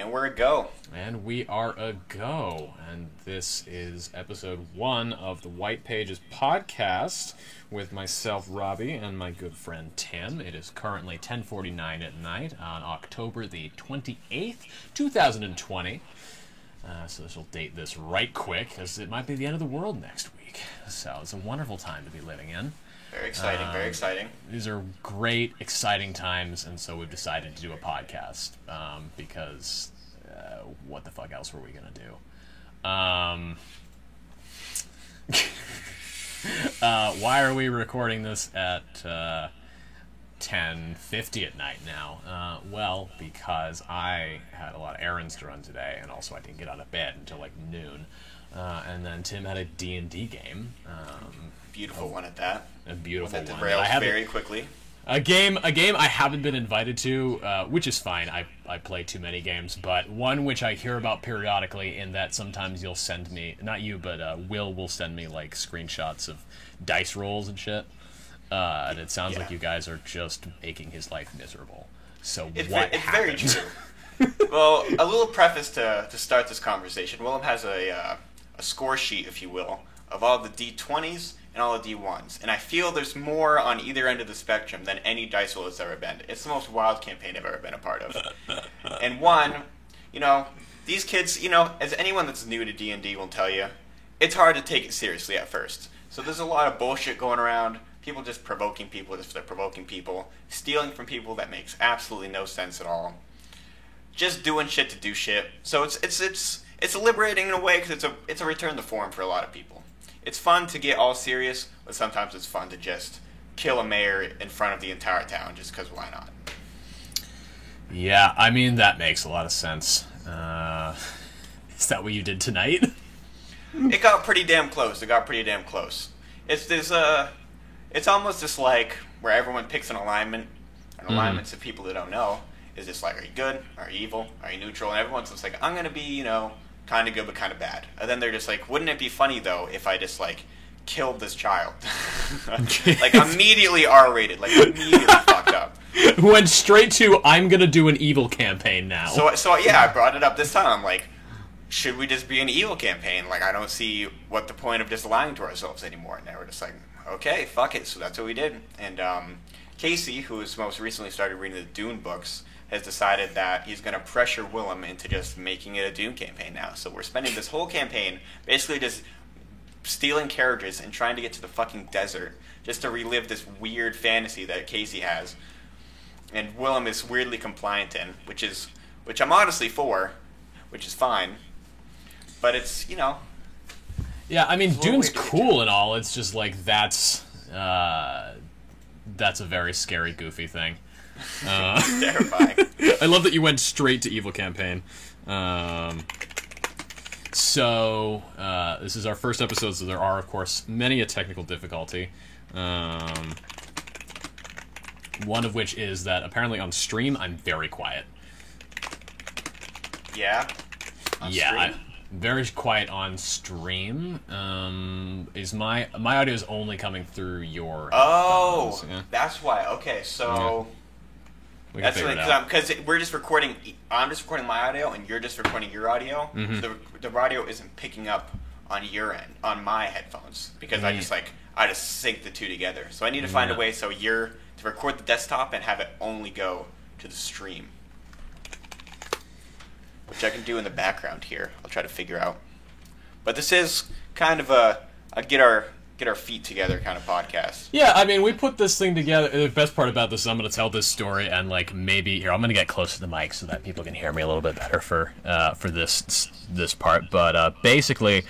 And we're a go. And we are a go. And this is episode 1 of the White Pages podcast with myself, Robbie, and my good friend Tim. It is currently 10:49 at night on October the 28th, 2020. So this will date this right quick, because it might be the end of the world next week. So it's a wonderful time to be living in. Very exciting, very exciting. These are great, exciting times, and so we've decided to do a podcast, because what the fuck else were we going to do? Why are we recording this at 10:50 at night now? Well, because I had a lot of errands to run today, and also I didn't get out of bed until like noon. And then Tim had a D&D game. Beautiful one at that. A beautiful one that one. derails very quickly. A game I haven't been invited to, which is fine. I play too many games, but one which I hear about periodically, in that sometimes you'll send me, not you, but will send me like screenshots of dice rolls and shit. And it sounds like you guys are just making his life miserable. So it's what happened? It's very true. Well, a little preface to start this conversation. Willem has a score sheet, if you will, of all the D20s and all the D1s. And I feel there's more on either end of the spectrum than any dice roll has ever been. It's the most wild campaign I've ever been a part of. And one, these kids, as anyone that's new to D&D will tell you, it's hard to take it seriously at first. So there's a lot of bullshit going around. People just provoking people just for provoking people. Stealing from people that makes absolutely no sense at all. Just doing shit to do shit. So it's liberating in a way, because it's a return to form for a lot of people. It's fun to get all serious, but sometimes it's fun to just kill a mayor in front of the entire town, just because why not? Yeah, I mean, that makes a lot of sense. Is that what you did tonight? It got pretty damn close. It's almost just like where everyone picks an alignment. An alignment, to people that don't know, is just like, are you good? Are you evil? Are you neutral? And everyone's just like, I'm going to be, kind of good but kind of bad. And then they're just like, wouldn't it be funny, though, if I just, killed this child? Immediately R-rated. Immediately fucked up. Went straight to, I'm going to do an evil campaign now. So I brought it up this time. I'm like, should we just be an evil campaign? I don't see what the point of just lying to ourselves anymore. And they were just like, okay, fuck it. So that's what we did. And Casey, who has most recently started reading the Dune books, has decided that he's going to pressure Willem into just making it a Dune campaign now. So we're spending this whole campaign basically just stealing carriages and trying to get to the fucking desert just to relive this weird fantasy that Casey has. And Willem is weirdly compliant in, which I'm honestly for, which is fine. But it's, Yeah, I mean, Dune's cool and all. It's just that's a very scary, goofy thing. Terrifying. I love that you went straight to evil campaign. So this is our first episode, so there are, of course, many a technical difficulty. One of which is that apparently on stream I'm very quiet. Yeah? I'm very quiet on stream. Is my audio is only coming through your headphones. Yeah. That's why. Okay, so... Yeah. That's because we're just recording. I'm just recording my audio, and you're just recording your audio. Mm-hmm. So the audio isn't picking up on your end, on my headphones, because I just sync the two together. So I need to find a way to record the desktop and have it only go to the stream, which I can do in the background here. I'll try to figure out. But this is kind of a get our feet together kind of podcast. Yeah, I mean, we put this thing together. The best part about this is I'm going to tell this story, and maybe here I'm going to get close to the mic so that people can hear me a little bit better for this part. But basically,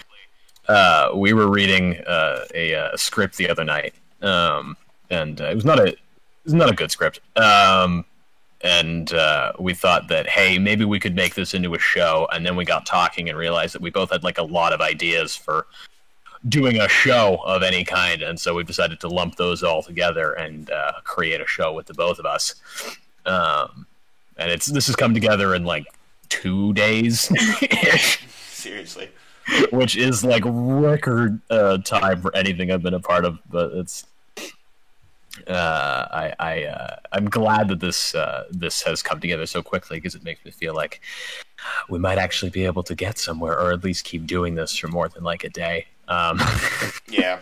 we were reading a script the other night, and it was not a good script. And we thought that, hey, maybe we could make this into a show. And then we got talking and realized that we both had a lot of ideas for doing a show of any kind, and so we've decided to lump those all together and create a show with the both of us. And this has come together in 2 days ish. Seriously, which is record time for anything I've been a part of. But it's I'm glad that this has come together so quickly, because it makes me feel like we might actually be able to get somewhere, or at least keep doing this for more than like a day. Yeah.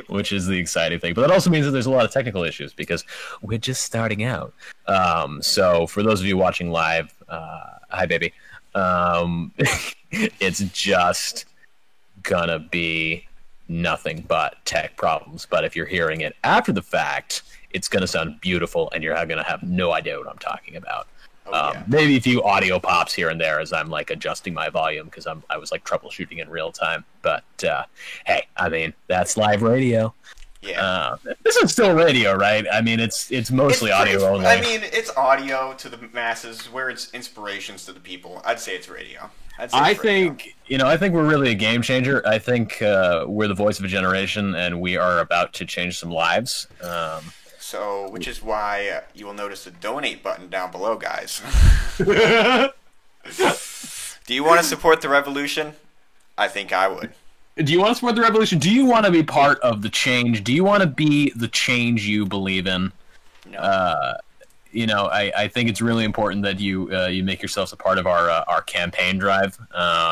Which is the exciting thing. But that also means that there's a lot of technical issues because we're just starting out. So for those of you watching live, hi, baby. It's just gonna be nothing but tech problems. But if you're hearing it after the fact, it's gonna sound beautiful, and you're gonna have no idea what I'm talking about. Yeah. Maybe a few audio pops here and there as I'm like adjusting my volume because I was like troubleshooting in real time. But hey, I mean that's live radio. Yeah. This is still radio, right? I mean it's mostly audio only. I mean it's audio to the masses, where it's inspirations to the people. I'd say it's radio. I think we're really a game changer. I think we're the voice of a generation, and we are about to change some lives. So, which is why you will notice the donate button down below, guys. Do you want to support the revolution? I think I would. Do you want to support the revolution? Do you want to be part of the change? Do you want to be the change you believe in? No. I think it's really important that you make yourselves a part of our campaign drive.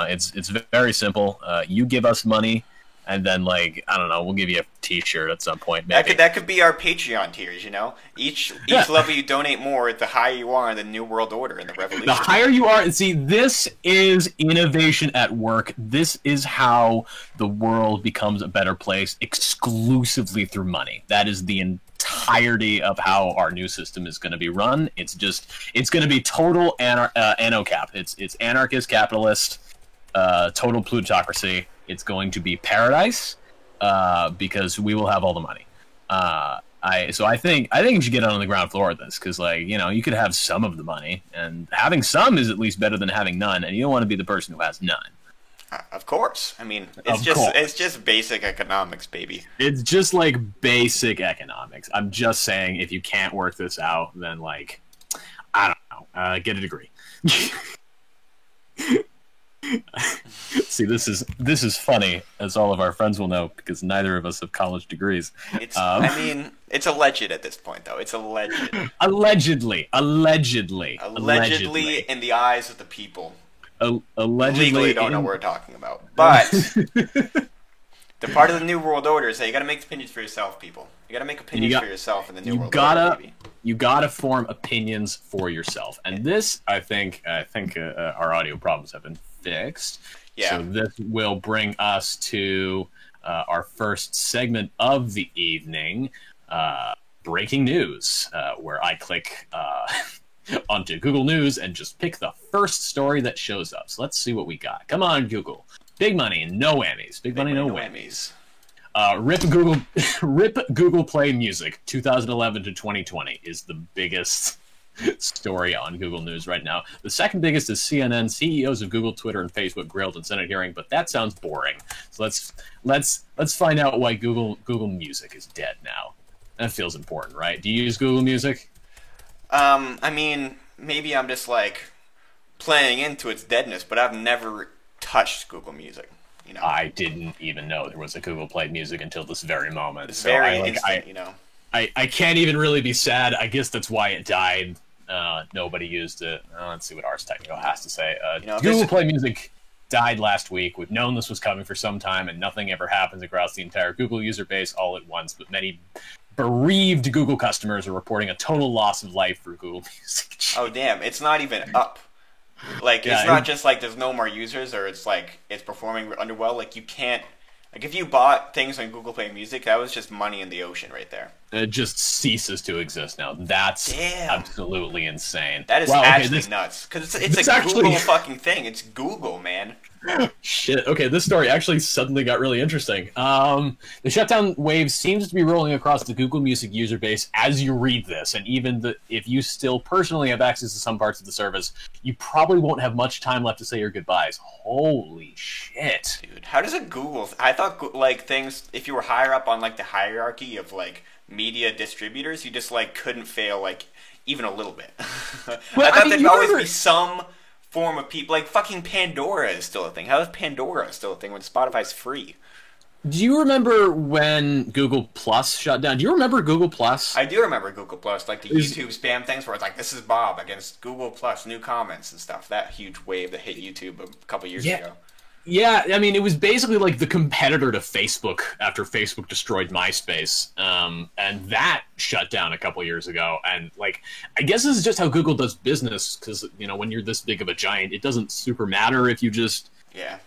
It's very simple. You give us money. And then, like, I don't know, we'll give you a T-shirt at some point. Maybe. That could be our Patreon tiers, you know? Each level you donate more, the higher you are in the New World Order and the revolution. The higher you are, and see, this is innovation at work. This is how the world becomes a better place exclusively through money. That is the entirety of how our new system is going to be run. It's going to be total anarcap. It's anarchist, capitalist, total plutocracy. It's going to be paradise because we will have all the money. So I think you should get on the ground floor of this because, like, you could have some of the money, and having some is at least better than having none. And you don't want to be the person who has none. Of course. I mean, it's just basic economics, baby. It's just like basic economics. I'm just saying, if you can't work this out, then like, I don't know, get a degree. See, this is funny, as all of our friends will know, because neither of us have college degrees. I mean, it's alleged at this point, though. It's alleged. Allegedly, in the eyes of the people. Allegedly, legally don't know what we're talking about, but the part of the New World Order is that you got to make opinions for yourself, people. You got to make opinions for yourself in the New World Order. Baby. You gotta form opinions for yourself, and this, I think, our audio problems have been fixed. Yeah. So this will bring us to our first segment of the evening, breaking news, where I click onto Google News and just pick the first story that shows up. So let's see what we got. Come on, Google. Big money, no whammies. Big money, no whammies. Rip Google Play Music 2011 to 2020 is the biggest story on Google News right now. The second biggest is CNN. CEOs of Google, Twitter, and Facebook grilled in Senate hearing, but that sounds boring. So let's find out why Google Music is dead now. That feels important, right? Do you use Google Music? I mean, maybe I'm just like playing into its deadness, but I've never touched Google Music. I didn't even know there was a Google Play Music until this very moment. It's very instant, I can't even really be sad. I guess that's why it died. Nobody used it. Let's see what Ars Technical has to say. Google Play Music died last week. We've known this was coming for some time, and nothing ever happens across the entire Google user base all at once. But many bereaved Google customers are reporting a total loss of life for Google Music. Oh, damn. It's not even up. Like, it's not just like there's no more users or it's like it's performing underwell. Like, you can't... Like, if you bought things on Google Play Music, that was just money in the ocean right there. It just ceases to exist now. That's absolutely insane. That is actually nuts. Because it's a Google fucking thing. It's Google, man. Shit. Okay, this story actually suddenly got really interesting. The shutdown wave seems to be rolling across the Google Music user base as you read this, and even if you still personally have access to some parts of the service, you probably won't have much time left to say your goodbyes. Holy shit. Dude, how does it Google... I thought, like, things... If you were higher up on, like, the hierarchy of, like, media distributors, you just, like, couldn't fail, like, even a little bit. I thought there'd always be some... form of people, like fucking Pandora is still a thing. How is Pandora still a thing when Spotify's free? Do you remember when Google Plus shut down? Do you remember Google Plus? I do remember Google Plus, like the Is YouTube spam things where it's like, "This is Bob against Google Plus, new comments and stuff." That huge wave that hit YouTube a couple years yeah, ago. yeah. I mean, it was basically like the competitor to Facebook after Facebook destroyed MySpace, and that shut down a couple years ago. And like, I guess this is just how Google does business because when you're this big of a giant, it doesn't super matter if you just Yeah.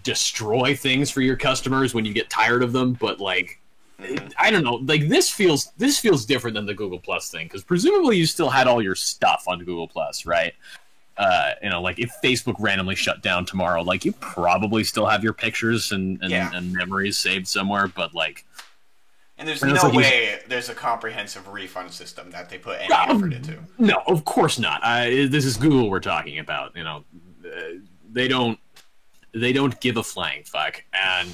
destroy things for your customers when you get tired of them. But like, Hmm. I don't know, like this feels different than the Google Plus thing because presumably you still had all your stuff on Google Plus, right? Like if Facebook randomly shut down tomorrow, like you probably still have your pictures Yeah. and memories saved somewhere, but like, And there's and it's no like way there's a comprehensive refund system that they put any Uh, effort into. no, of course not. This is Google we're talking about. They don't give a flying fuck. And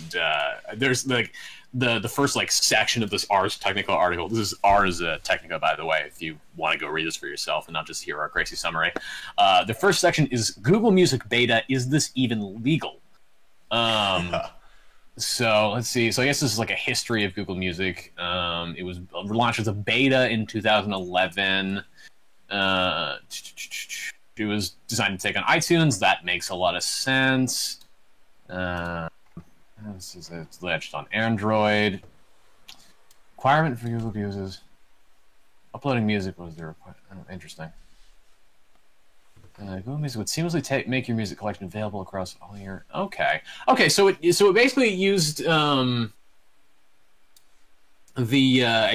there's like the first like section of this Ars Technica article. This is Ars Technica, by the way, if you want to go read this for yourself and not just hear our crazy summary. The first section is Google Music beta. Is this even legal? So let's see. So I guess this is like a history of Google Music. It was launched as a beta in 2011. It was designed to take on iTunes. That makes a lot of sense. It's launched on Android. Requirement for Google users. Uploading music was the requirement. Oh, interesting. Google Music would seamlessly make your music collection available across all your. Okay. So it basically used it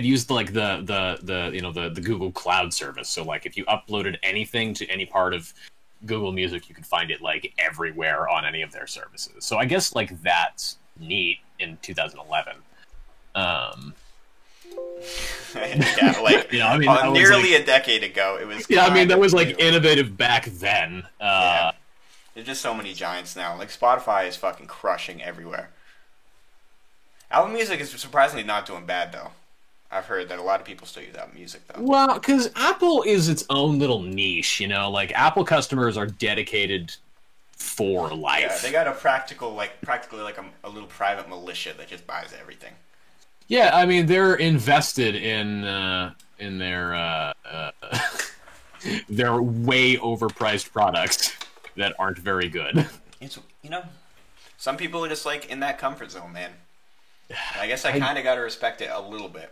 used like the Google Cloud service. So like if you uploaded anything to any part of Google Music, you could find it like everywhere on any of their services. So I guess like that's neat in 2011. Yeah, like nearly a decade ago, it was. Yeah, I mean that was like new. innovative back then. Yeah. There's just so many giants now. Like Spotify is fucking crushing everywhere. Apple Music is surprisingly not doing bad though. I've heard that a lot of people still use Apple Music though. Well, because Apple is its own little niche, like Apple customers are dedicated for life. Yeah, they got practically like a little private militia that just buys everything. Yeah, I mean they're invested in their their way overpriced products that aren't very good. It's some people are just like in that comfort zone, man. And I guess I kind of got to respect it a little bit.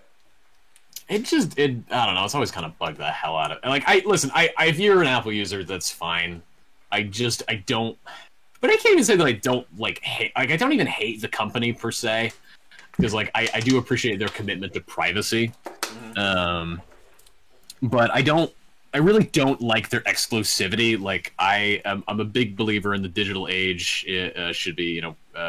I don't know. It's always kind of bugged the hell out of it. Like, if you're an Apple user, that's fine. I don't. But I can't even say that I don't hate. Like, I don't even hate the company per se, because like I do appreciate their commitment to privacy. Mm-hmm. But I really don't like their exclusivity. Like, I'm a big believer in the digital age. It should be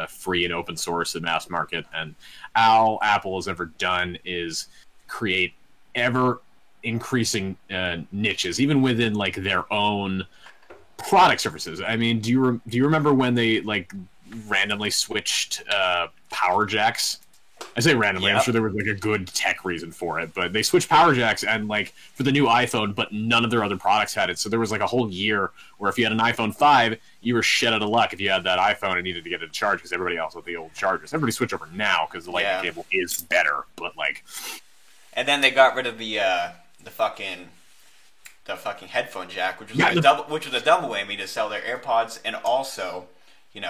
free and open source and mass market. And all Apple has ever done is create ever increasing niches, even within like their own product services. I mean, do you remember when they like randomly switched power jacks? I say randomly. Yep. I'm sure there was like a good tech reason for it, but they switched power jacks and like for the new iPhone, but none of their other products had it. So there was like a whole year where if you had an iPhone 5, you were shit out of luck if you had that iPhone and needed to get it charged because everybody else had the old chargers. Everybody switch over now because the lightning cable is better, but like. And then they got rid of the fucking headphone jack, which was a double whammy to sell their AirPods, and also, you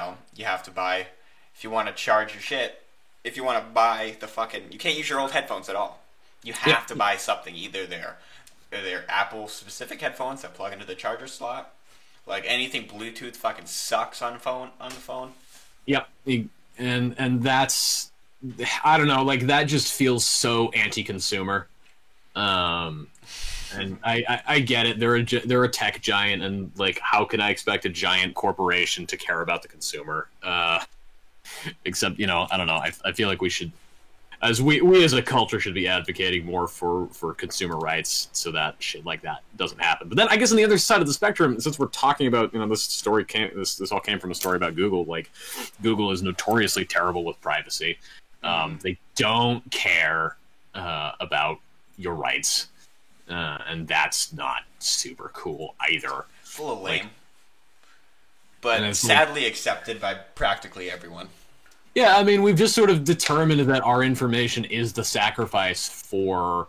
have to buy if you want to charge your shit. If you want to buy you can't use your old headphones at all. You have to buy something. Either they're Apple specific headphones that plug into the charger slot. Like anything Bluetooth fucking sucks on the phone. Yep, and that's, I don't know, like that just feels so anti-consumer. And I get it. They're a tech giant, and like, how can I expect a giant corporation to care about the consumer? Except, I don't know. I feel like we should, as we as a culture, should be advocating more for consumer rights so that shit like that doesn't happen. But then I guess on the other side of the spectrum, since we're talking about, this all came from a story about Google. Like, Google is notoriously terrible with privacy. They don't care about your rights, and that's not super cool either. It's a little lame. But sadly accepted by practically everyone. Yeah, I mean, we've just sort of determined that our information is the sacrifice for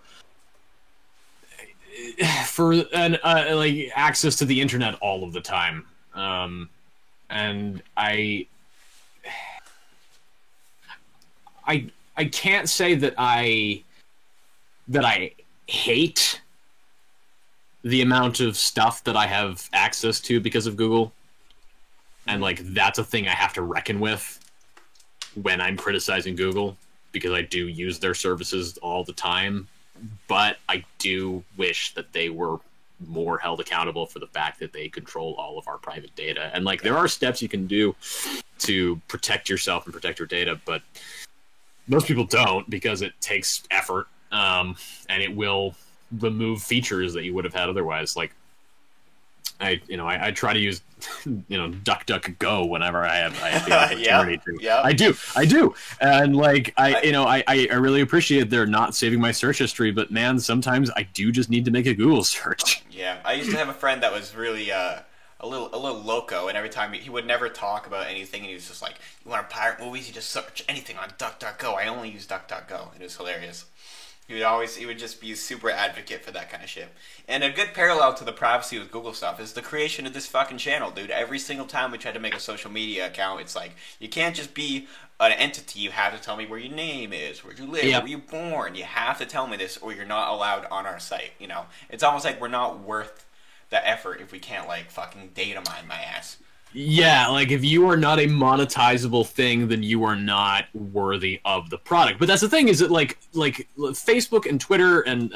like access to the internet all of the time. And I can't say that I hate the amount of stuff that I have access to because of Google, and like that's a thing I have to reckon with when I'm criticizing Google, because I do use their services all the time. But I do wish that they were more held accountable for the fact that they control all of our private data. And like, there are steps you can do to protect yourself and protect your data, but most people don't, because it takes effort, and it will remove features that you would have had otherwise. Like, I try to use, DuckDuckGo whenever I have the opportunity to. Yeah. I do, and like I really appreciate they're not saving my search history, but man, sometimes I do just need to make a Google search. Yeah, I used to have a friend that was really a little loco, and every time he would never talk about anything, and he was just like, "You want to pirate movies? You just search anything on DuckDuckGo." I only use DuckDuckGo. It was hilarious. He would just be a super advocate for that kind of shit. And a good parallel to the privacy with Google stuff is the creation of this fucking channel, dude. Every single time we try to make a social media account, it's like, you can't just be an entity. You have to tell me where your name is, where you live, Yep. where you're born. You have to tell me this, or you're not allowed on our site. It's almost like we're not worth the effort if we can't like fucking data mine my ass. Yeah, like if you are not a monetizable thing, then you are not worthy of the product. But that's the thing, is that like Facebook and Twitter and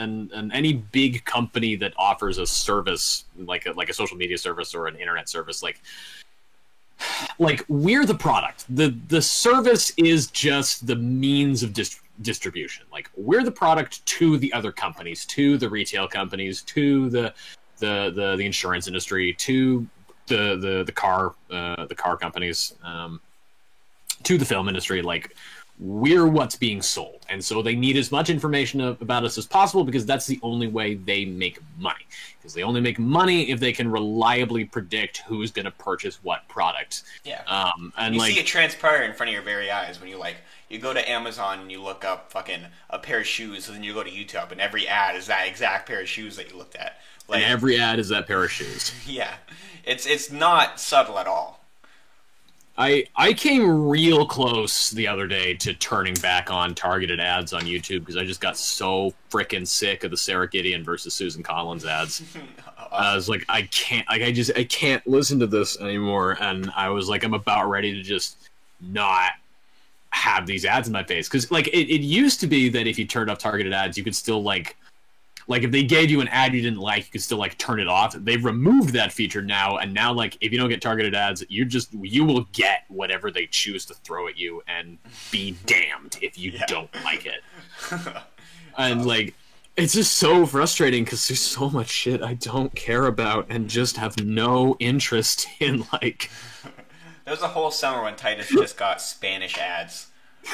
any big company that offers a service, like a social media service or an internet service, like we're the product. The service is just the means of distribution. Like, we're the product to the other companies, to the retail companies, to the insurance industry, to the car companies, to the film industry. Like, we're what's being sold, and so they need as much information about us as possible, because that's the only way they make money. Because they only make money if they can reliably predict who's going to purchase what product. Yeah. And you like, see it transpire in front of your very eyes when you go to Amazon and you look up fucking a pair of shoes, and then you go to YouTube and every ad is that exact pair of shoes that you looked at. Like, and every ad is that pair of shoes. Yeah. It's not subtle at all. I came real close the other day to turning back on targeted ads on YouTube, because I just got so frickin' sick of the Sarah Gideon versus Susan Collins ads. I was like, I can't listen to this anymore, and I was like, I'm about ready to just not have these ads in my face. Because like, it used to be that if you turned off targeted ads, you could still like if they gave you an ad you didn't like, you could still like turn it off. They've removed that feature now, and now like, if you don't get targeted ads, you will get whatever they choose to throw at you, and be damned if you don't like it. And like, it's just so frustrating, because there's so much shit I don't care about and just have no interest in. Like, there was a whole summer when Titus just got Spanish ads.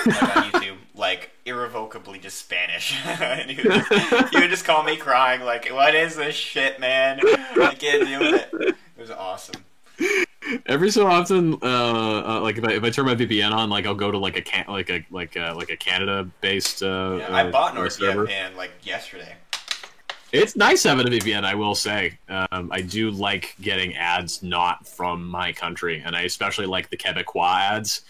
Like on YouTube, like irrevocably just Spanish. And he would just call me crying, like, "What is this shit, man? I can't deal with it." It was awesome. Every so often, like if I turn my VPN on, like I'll go to like a Canada-based. I bought NordVPN like yesterday. It's nice having a VPN, I will say. I do like getting ads not from my country, and I especially like the Quebecois ads.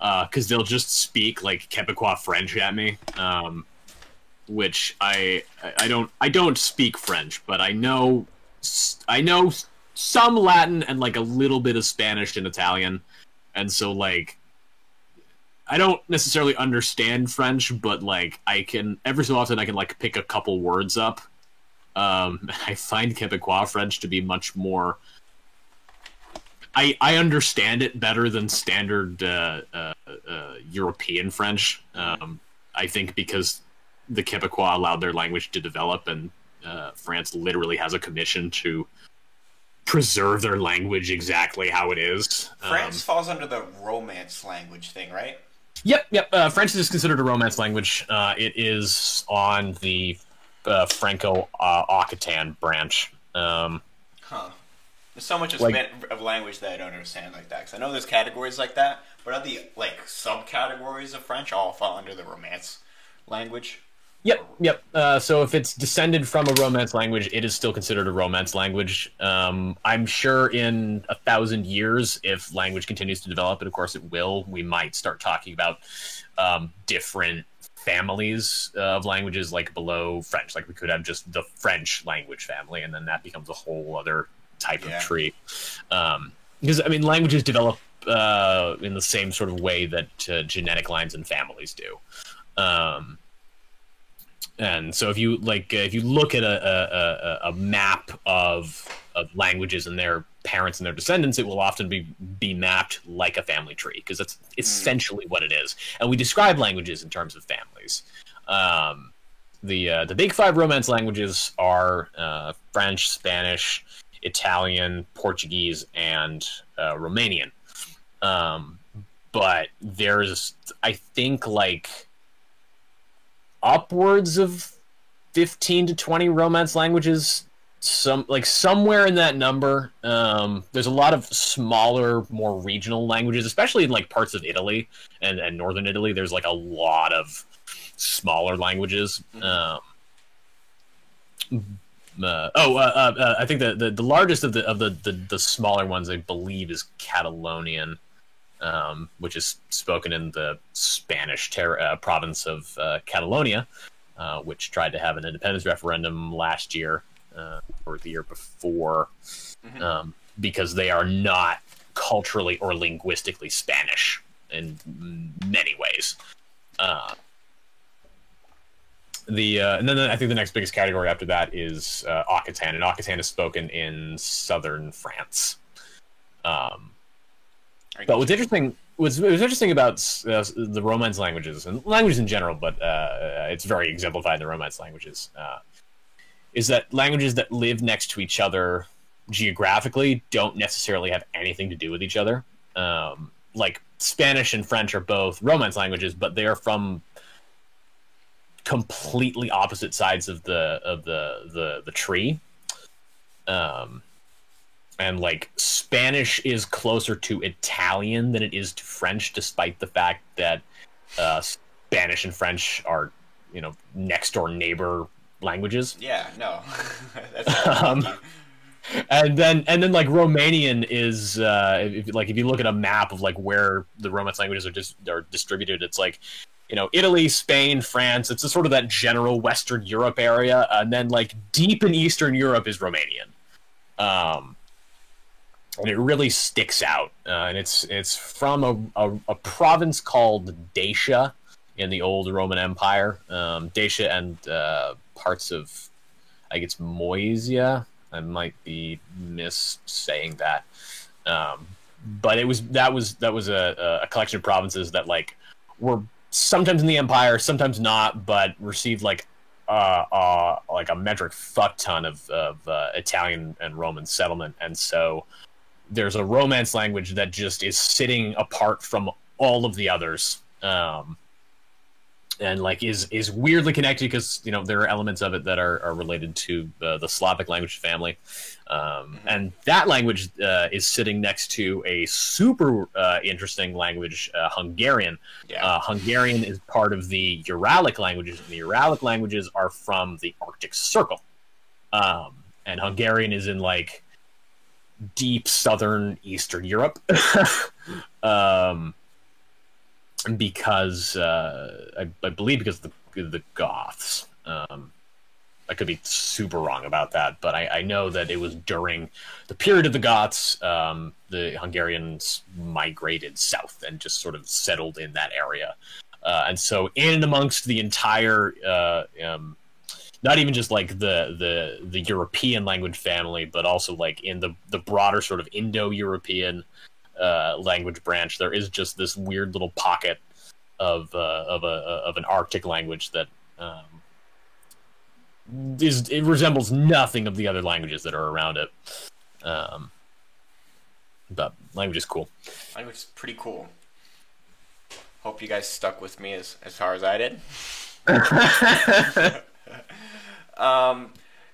Because they'll just speak like Quebecois French at me, which I don't speak French, but I know some Latin and like a little bit of Spanish and Italian, and so like, I don't necessarily understand French, but like, I can every so often I can like pick a couple words up. I find Quebecois French to be much more. I understand it better than standard European French. I think because the Quebecois allowed their language to develop, and France literally has a commission to preserve their language exactly how it is. France falls under the Romance language thing, right? Yep. French is considered a Romance language. It is on the Franco-Occitan branch. Huh. There's so much Like, of language that I don't understand like that. Because I know there's categories like that, but are the like subcategories of French all fall under the Romance language? yep, yep. So if it's descended from a Romance language, it is still considered a Romance language. I'm sure in 1,000 years, if language continues to develop, and of course it will, we might start talking about different families of languages, like below French. Like we could have just the French language family, and then that becomes a whole other type of tree. Because I mean, languages develop in the same sort of way that genetic lines and families do. And so if you look at a map of languages and their parents and their descendants, it will often be mapped like a family tree, because that's essentially what it is. And we describe languages in terms of families. The big five Romance languages are French, Spanish, Italian, Portuguese, and Romanian. But there's, I think, like upwards of 15 to 20 Romance languages, somewhere in that number. There's a lot of smaller, more regional languages, especially in like parts of Italy and northern Italy. There's like a lot of smaller languages. I think the largest of the smaller ones, I believe, is Catalonian, which is spoken in the Spanish province of Catalonia, which tried to have an independence referendum last year or the year before, because they are not culturally or linguistically Spanish in many ways. And then I think the next biggest category after that is Occitan, and Occitan is spoken in southern France. But what's interesting about the Romance languages, and languages in general, but it's very exemplified in the Romance languages, is that languages that live next to each other geographically don't necessarily have anything to do with each other. Like Spanish and French are both Romance languages, but they are from completely opposite sides of the tree. And like Spanish is closer to Italian than it is to French, despite the fact that Spanish and French are, next door neighbor languages. Yeah, no. That's and then like Romanian is if you look at a map of like where the Romance languages are distributed, it's like, Italy, Spain, France. It's a sort of that general Western Europe area, and then like deep in Eastern Europe is Romanian. And it really sticks out, and it's from a province called Dacia in the old Roman Empire. Dacia and parts of, I guess, Moesia. I might be missaying that, but that was a collection of provinces that like were sometimes in the empire, sometimes not, but received like a metric fuck ton of Italian and Roman settlement, and so there's a Romance language that just is sitting apart from all of the others, and like is weirdly connected because there are elements of it that are related to the Slavic language family, and that language is sitting next to a super interesting language, Hungarian. Yeah. Hungarian is part of the Uralic languages, and the Uralic languages are from the Arctic Circle, and Hungarian is in like deep southern Eastern Europe. Because I believe because of the Goths. I could be super wrong about that, but I know that it was during the period of the Goths. The Hungarians migrated south and just sort of settled in that area, and so in and amongst the entire, not even just like the European language family, but also like in the broader sort of Indo-European language branch, there is just this weird little pocket of an Arctic language that it resembles nothing of the other languages that are around it. But language is cool. Language is pretty cool. Hope you guys stuck with me as far as I did.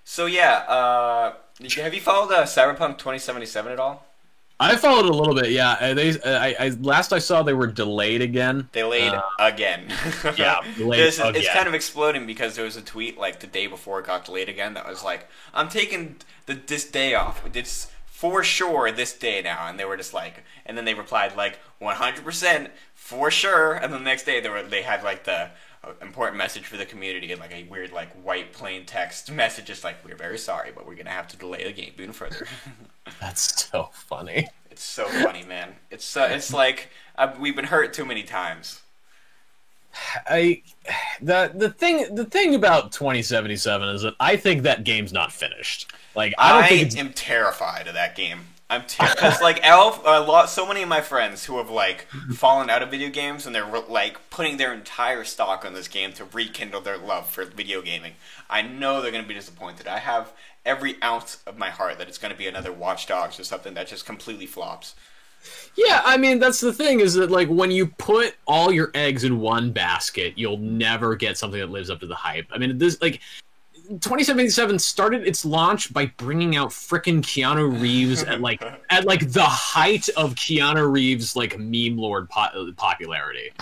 So yeah, Have you followed Cyberpunk 2077 at all? I followed a little bit, yeah. Last I saw they were delayed again. Delayed again. Yeah, delayed again. It's kind of exploding because there was a tweet like the day before it got delayed again that was like, "I'm taking this day off. It's for sure this day now," and they were just like, and then they replied like 100% for sure, and then the next day they had like the important message for the community and like a weird like white plain text message, just like, "We're very sorry, but we're gonna have to delay the game even further." That's so funny. It's so funny, man. It's like we've been hurt too many times. The thing about 2077 is that I think that game's not finished. Like I don't think am terrified of that game. Because like so many of my friends who have like fallen out of video games and they're like putting their entire stock on this game to rekindle their love for video gaming. I know they're going to be disappointed. I have every ounce of my heart that it's going to be another Watch Dogs or something that just completely flops. Yeah, I mean, that's the thing, is that, like, when you put all your eggs in one basket, you'll never get something that lives up to the hype. I mean, this, like, 2077 started its launch by bringing out frickin' Keanu Reeves at the height of Keanu Reeves, like, meme lord popularity.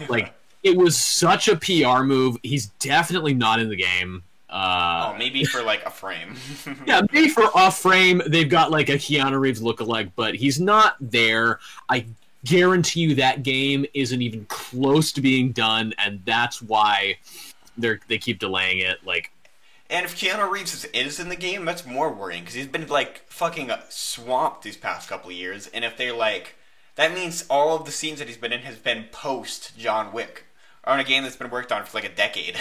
Like, it was such a PR move. He's definitely not in the game. Maybe for like a frame. Yeah, maybe for a frame they've got like a Keanu Reeves lookalike, but he's not there. I guarantee you that game isn't even close to being done, and that's why they keep delaying it. Like, and if Keanu Reeves is in the game, that's more worrying because he's been like fucking swamped these past couple of years, and if they're like, that means all of the scenes that he's been in has been post John Wick. On a game that's been worked on for like a decade,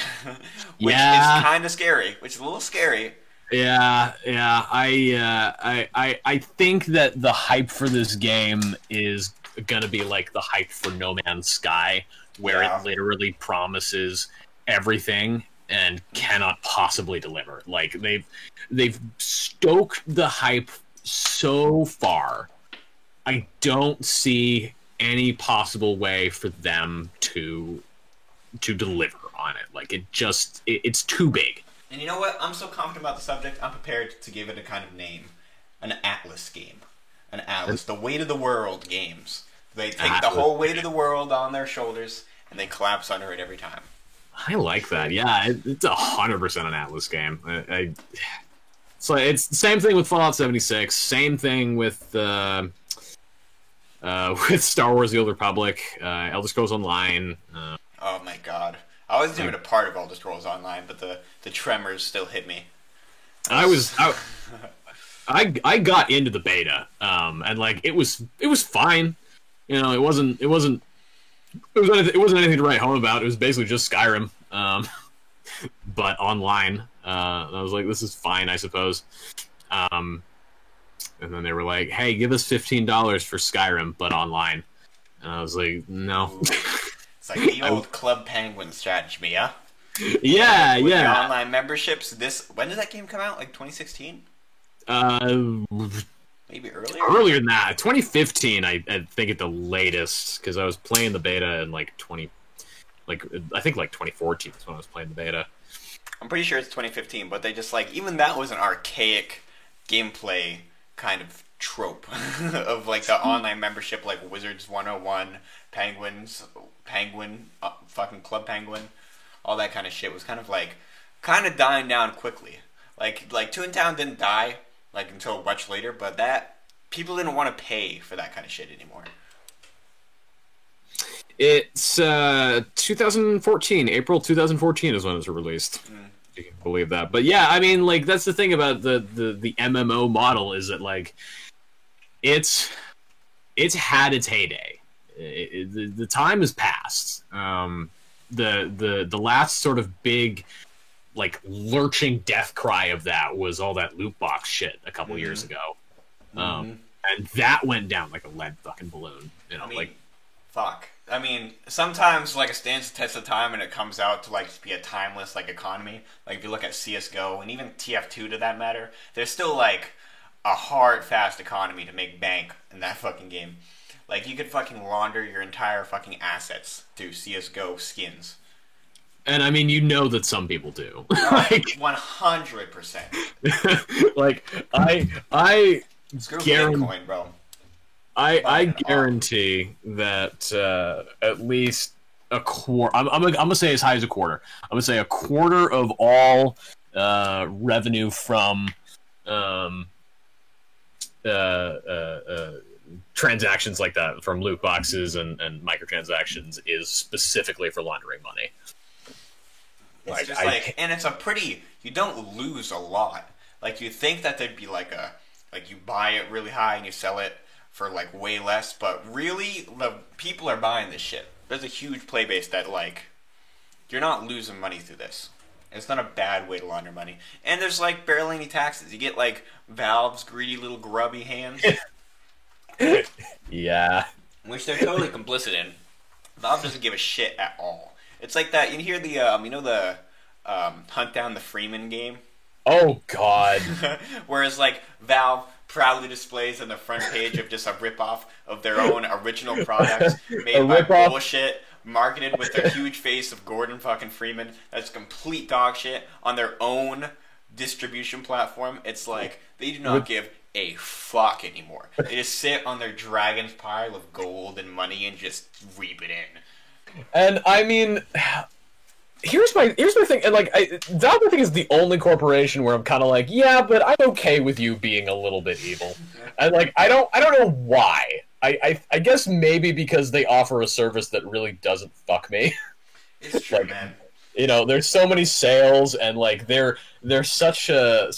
which is kind of scary. Which is a little scary. Yeah. I think that the hype for this game is gonna be like the hype for No Man's Sky, where it literally promises everything and cannot possibly deliver. Like they've stoked the hype so far. I don't see any possible way for them to deliver on it. Like, it's too big. And you know what? I'm so confident about the subject, I'm prepared to give it a kind of name. An Atlas game. An Atlas. The weight of the world games. They take the whole weight of the world on their shoulders, and they collapse under it every time. I like that. Yeah, it's 100% an Atlas game. So it's the same thing with Fallout 76. Same thing with Star Wars: The Old Republic, Elder Scrolls Online. Oh my god. I wasn't even a part of Elder Scrolls Online, but the tremors still hit me. I got into the beta, and like it was fine. You know, it wasn't anything to write home about. It was basically just Skyrim, but online. I was like, this is fine, I suppose. And then they were like, hey, give us $15 for Skyrim, but online. And I was like, no. It's like the old Club Penguin strategy, huh? Yeah, With yeah. The online memberships. When did that game come out? Like 2016? Maybe earlier? Earlier than that. 2015, I think at the latest, because I was playing the beta in like 2014 is when I was playing the beta. I'm pretty sure it's 2015, but they just like, even that was an archaic gameplay kind of trope of like the online membership, like Wizards 101, Penguin, fucking Club Penguin, all that kind of shit was kind of dying down quickly. Like Toontown didn't die like until much later, but that people didn't want to pay for that kind of shit anymore. It's 2014, April 2014 is when it was released. You can believe that. But yeah, I mean, like, that's the thing about the MMO model, is that like it's had its heyday. The time has passed. The last sort of big, like, lurching death cry of that was all that loot box shit a couple years ago. And that went down like a lead fucking balloon. You know, fuck. I mean, sometimes like it stands the test of time and it comes out to like be a timeless like economy. Like if you look at CS:GO and even TF2 to that matter, there's still like a hard, fast economy to make bank in that fucking game. Like you could fucking launder your entire fucking assets through CS:GO skins. And I mean, you know that some people do. Like 100%. Like I Screw guarantee, Bitcoin, bro. I Buying it all. guarantee that at least a quarter. I'm gonna say as high as a quarter. I'm gonna say a quarter of all revenue from um, uh, uh, transactions like that, from loot boxes and microtransactions, is specifically for laundering money. It's just like, and it's a pretty. You don't lose a lot. Like you think that there'd be like a, like you buy it really high and you sell it for like way less, but really the people are buying this shit. There's a huge play base that like you're not losing money through this. It's not a bad way to launder money, and there's like barely any taxes. You get like Valve's greedy little grubby hands, Yeah. which they're totally complicit in. Valve doesn't give a shit at all. It's like that. You hear the you know the Hunt Down the Freeman game. Oh God. Whereas, like, Valve proudly displays on the front page of just a ripoff of their own original products made by bullshit, marketed with their huge face of Gordon fucking Freeman. That's complete dog shit on their own distribution platform. It's like, they do not give a fuck anymore. They just sit on their dragon's pile of gold and money and just reap it in. And I mean, here's my thing. And like, Valve, I think, is the only corporation where I'm kind of like, yeah, but I'm okay with you being a little bit evil. And like, I don't know why. I guess maybe because they offer a service that really doesn't fuck me. It's true, Like, man. you know, there's so many sales, and like they're such an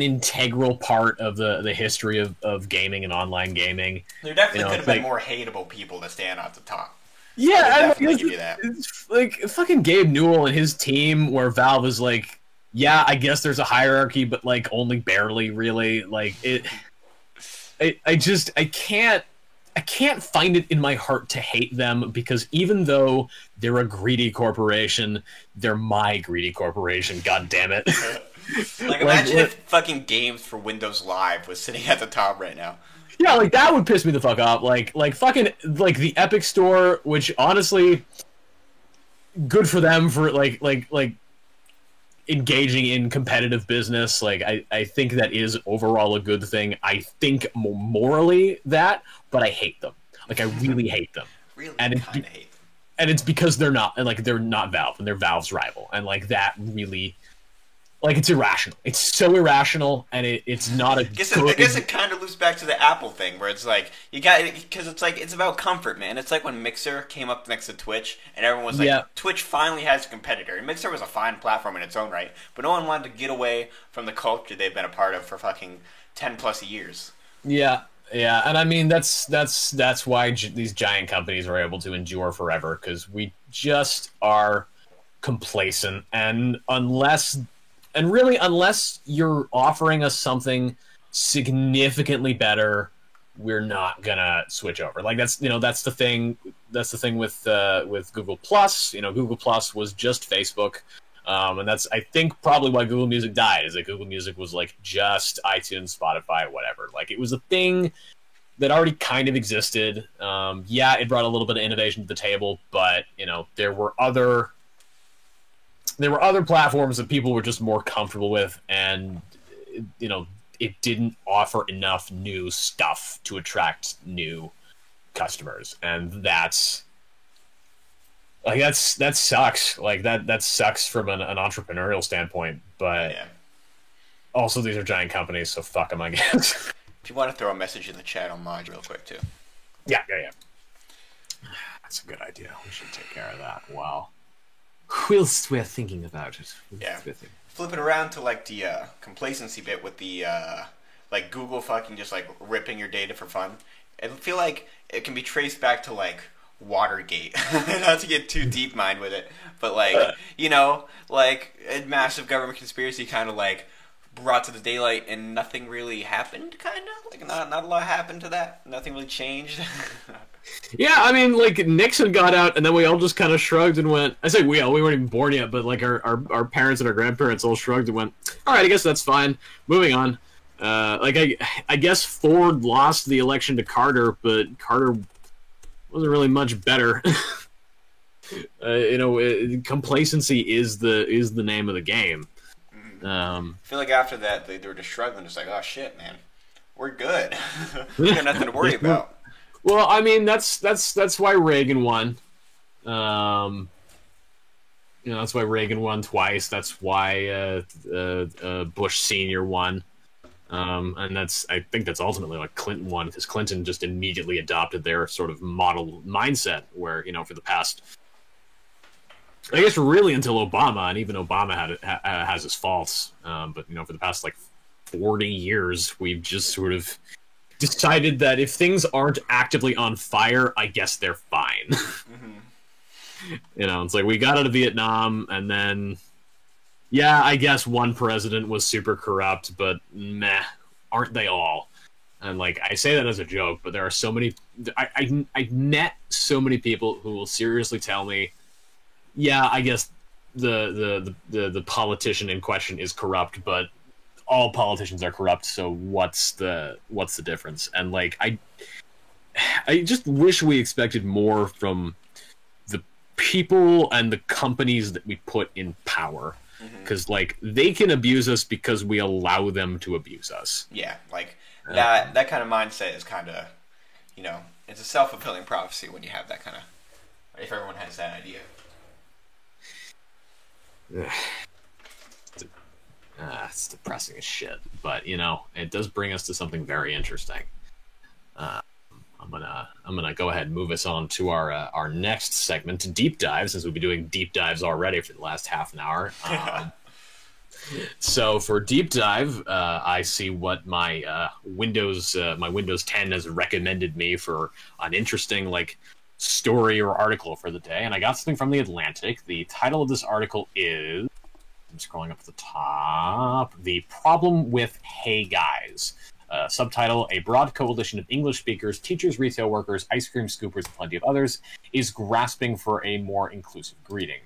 integral part of the history of gaming and online gaming. There definitely You know, could have it's been like- more hateable people to stand at the top. Yeah, I and definitely like, give you that. it's like fucking Gabe Newell and his team, where Valve is like, yeah, I guess there's a hierarchy, but like only barely, really. Like it, I can't find it in my heart to hate them, because even though they're a greedy corporation, they're my greedy corporation. God damn it! Like, imagine if fucking Games for Windows Live was sitting at the top right now. Yeah, like that would piss me the fuck off. Like fucking like the Epic Store, which honestly, good for them for like engaging in competitive business. Like I think that is overall a good thing. I think morally that, but I hate them. Like I really hate them. Really And kind of hate them. And it's because they're not Valve, and they're Valve's rival, and like that really, like, it's irrational. It's so irrational, and it's not a I guess it kind of loops back to the Apple thing, where it's like, you got, because it's like, it's about comfort, man. It's like when Mixer came up next to Twitch, and everyone was like, Yeah. Twitch finally has a competitor. And Mixer was a fine platform in its own right, but no one wanted to get away from the culture they've been a part of for fucking 10 plus years. Yeah, and I mean that's why these giant companies are able to endure forever, because we just are complacent, and unless you're offering us something significantly better, we're not gonna switch over. Like that's the thing with Google Plus. Google Plus was just Facebook. And that's, I think, probably why Google Music died, is that Google Music was like just iTunes, Spotify, whatever. Like it was a thing that already kind of existed. Yeah, it brought a little bit of innovation to the table, but there were other platforms that people were just more comfortable with, and it didn't offer enough new stuff to attract new customers, and that sucks. Like that sucks from an entrepreneurial standpoint, but Yeah. also these are giant companies, so fuck them, I guess. If you want to throw a message in the chat, I'll mod real quick, too. Yeah. That's a good idea. We should take care of that. Wow. Whilst we're thinking about it. Yeah. Flip it around to, like, the complacency bit with the, like, Google fucking just, like, ripping your data for fun. I feel like it can be traced back to, like, Watergate. Not to get too deep mind with it, but, like, like, a massive government conspiracy kind of, like, brought to the daylight and nothing really happened, kind of? Like, not a lot happened to that? Nothing really changed? Yeah, I mean, like, Nixon got out, and then we all just kind of shrugged and went, I say we weren't even born yet, but, like, our parents and our grandparents all shrugged and went, alright, I guess that's fine. Moving on. Like, I guess Ford lost the election to Carter, but Carter wasn't really much better. complacency is the name of the game. I feel like after that they were just struggling, just like, oh shit, man, we're good. We got nothing to worry about. Well, I mean, that's why Reagan won. That's why Reagan won twice. That's why Bush Senior won. And I think that's ultimately why Clinton won, because Clinton just immediately adopted their sort of model mindset where, for the past, I guess really until Obama, and even Obama has his faults, but for the past like 40 years, we've just sort of decided that if things aren't actively on fire, I guess they're fine. It's like we got out of Vietnam, and then, yeah, I guess one president was super corrupt, but meh, aren't they all? And like I say that as a joke, but there are so many. I met so many people who will seriously tell me, yeah, I guess the politician in question is corrupt, but all politicians are corrupt. So what's the difference? And like I just wish we expected more from the people and the companies that we put in power, because like they can abuse us because we allow them to abuse us. Yeah, like that kind of mindset is kind of, it's a self-fulfilling prophecy when you have that kind of, if everyone has that idea. It's depressing as shit, but it does bring us to something very interesting. I'm gonna go ahead and move us on to our next segment, deep dive, since we've been doing deep dives already for the last half an hour. So for deep dive, I see what my Windows 10 has recommended me for an interesting story or article for the day, and I got something from The Atlantic. The title of this article is, I'm scrolling up to the top, "The Problem with Hey Guys." Subtitle: "A broad coalition of English speakers, teachers, retail workers, ice cream scoopers, and plenty of others is grasping for a more inclusive greeting."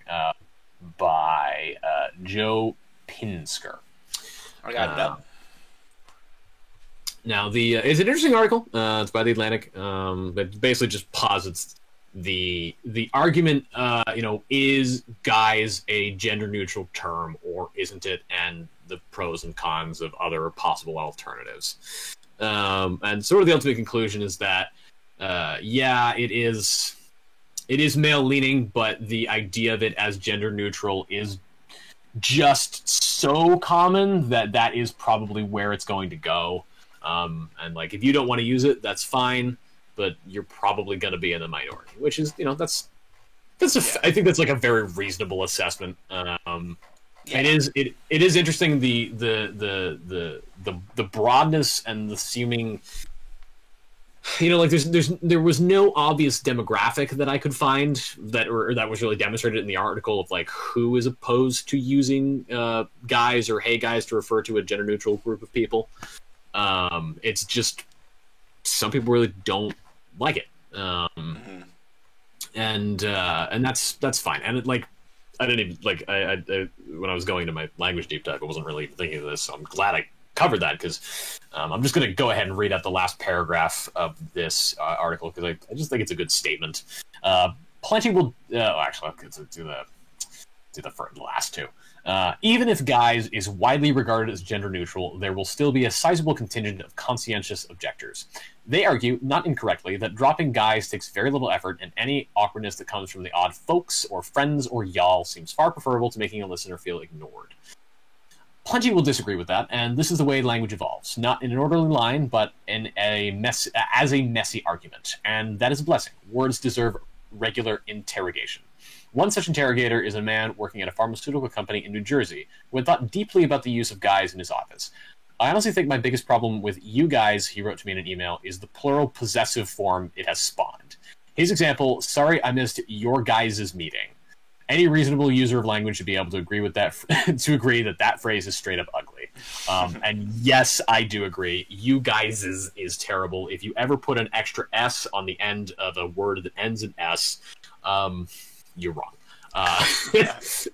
By Joe Pinsker. I got that. Now, it's an interesting article. It's by The Atlantic, but basically just posits the argument. Is guys a gender neutral term or isn't it, and the pros and cons of other possible alternatives. And sort of the ultimate conclusion is that, it is male leaning, but the idea of it as gender neutral is just so common that is probably where it's going to go. And if you don't want to use it, that's fine, but you're probably going to be in the minority, which is, I think that's a very reasonable assessment. It is interesting the broadness and the seeming, there was no obvious demographic that I could find that was really demonstrated in the article of who is opposed to using guys or hey guys to refer to a gender neutral group of people. It's just some people really don't like it, and that's fine. And I didn't even I when I was going to my language deep dive, I wasn't really thinking of this, so I'm glad I covered that, because I'm just going to go ahead and read out the last paragraph of this article, because I just think it's a good statement. Plenty will actually I'll do the last two. Even if guys is widely regarded as gender neutral, there will still be a sizable contingent of conscientious objectors. They argue, not incorrectly, that dropping guys takes very little effort, and any awkwardness that comes from the odd folks or friends or y'all seems far preferable to making a listener feel ignored. Plenty will disagree with that, and this is the way language evolves, not in an orderly line, but as a messy argument. And that is a blessing. Words deserve regular interrogation. One such interrogator is a man working at a pharmaceutical company in New Jersey who had thought deeply about the use of guys in his office. "I honestly think my biggest problem with you guys," he wrote to me in an email, "is the plural possessive form it has spawned. His example: sorry I missed your guys' meeting. Any reasonable user of language should be able to agree with that, to agree that phrase is straight up ugly." And yes, I do agree. You guys is terrible. If you ever put an extra S on the end of a word that ends in S, you're wrong. It's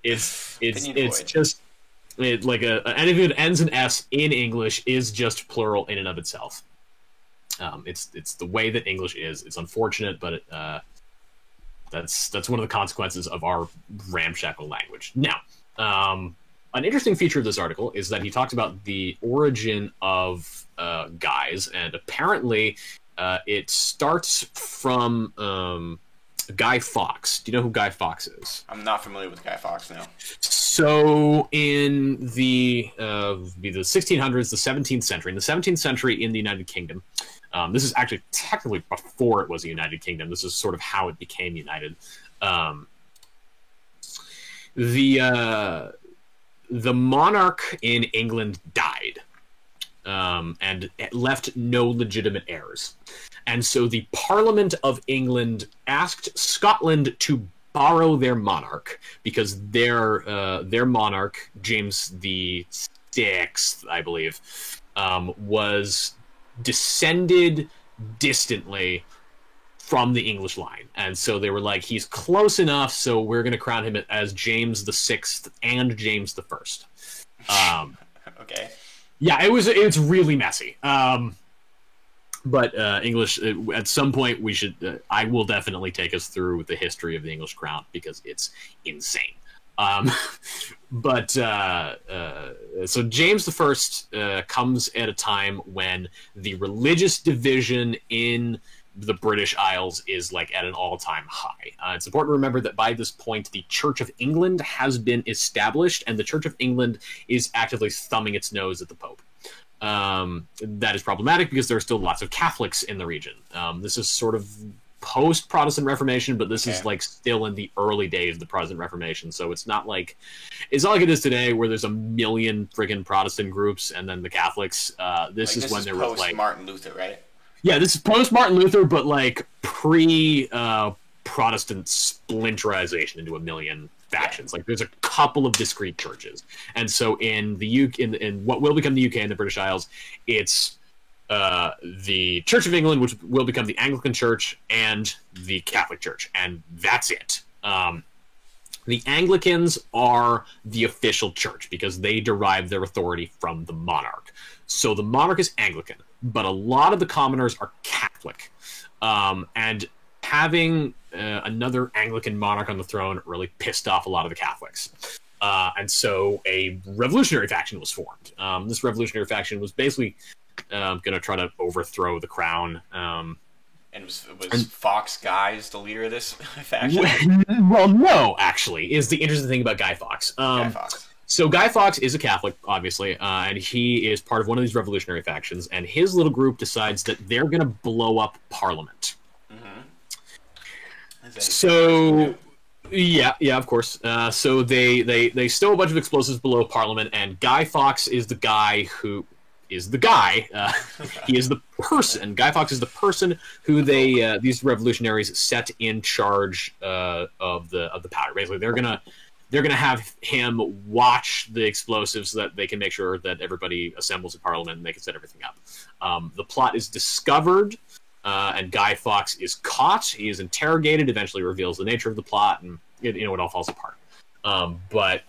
just and if it ends in S in English is just plural in and of itself. It's the way that English is. It's unfortunate, but That's one of the consequences of our ramshackle language. Now, an interesting feature of this article is that he talks about the origin of guys, and apparently it starts from Guy Fawkes. Do you know who Guy Fawkes is? I'm not familiar with Guy Fawkes now. So in the 1600s, the 17th century, in the 17th century in the United Kingdom, this is actually technically before it was a United Kingdom. This is sort of how it became united. The monarch in England died, and left no legitimate heirs. And so the Parliament of England asked Scotland to borrow their monarch, because their monarch, James the Sixth, I believe, was descended distantly from the English line. And so they were like, he's close enough, so we're going to crown him as James the Sixth and James the First. Okay. Yeah, it's really messy. But English, at some point, we should. I will definitely take us through the history of the English crown, because it's insane. So James the First comes at a time when the religious division in the British Isles is like at an all-time high. It's important to remember that by this point, the Church of England has been established, and the Church of England is actively thumbing its nose at the Pope. That is problematic because there are still lots of Catholics in the region. This is sort of post-Protestant Reformation, but this is like still in the early days of the Protestant Reformation, so it's not like it is today, where there's a million friggin' Protestant groups and then the Catholics. This is when there was like Martin Luther, right? Yeah, this is post Martin Luther, but like pre Protestant splinterization into a million factions. Like there's a couple of discrete churches, and so in the UK, in what will become the UK and the British Isles, it's the Church of England, which will become the Anglican Church, and the Catholic Church, and that's it. The Anglicans are the official church because they derive their authority from the monarch. So the monarch is Anglican, but a lot of the commoners are Catholic. And having another Anglican monarch on the throne really pissed off a lot of the Catholics. And so a revolutionary faction was formed. This revolutionary faction was basically going to try to overthrow the crown. And was Fox Guys the leader of this faction? Well, no, actually, is the interesting thing about Guy Fawkes. Guy Fawkes. So Guy Fawkes is a Catholic, obviously, and he is part of one of these revolutionary factions, and his little group decides that they're going to blow up Parliament. Mm-hmm. So, yeah, of course. So they stow a bunch of explosives below Parliament, and Guy Fawkes is the guy who is the guy. He is the person. Guy Fawkes is the person who these revolutionaries set in charge of the powder. Basically, they're gonna have him watch the explosives so that they can make sure that everybody assembles at Parliament and they can set everything up. The plot is discovered, and Guy Fawkes is caught. He is interrogated, eventually reveals the nature of the plot, and it all falls apart. But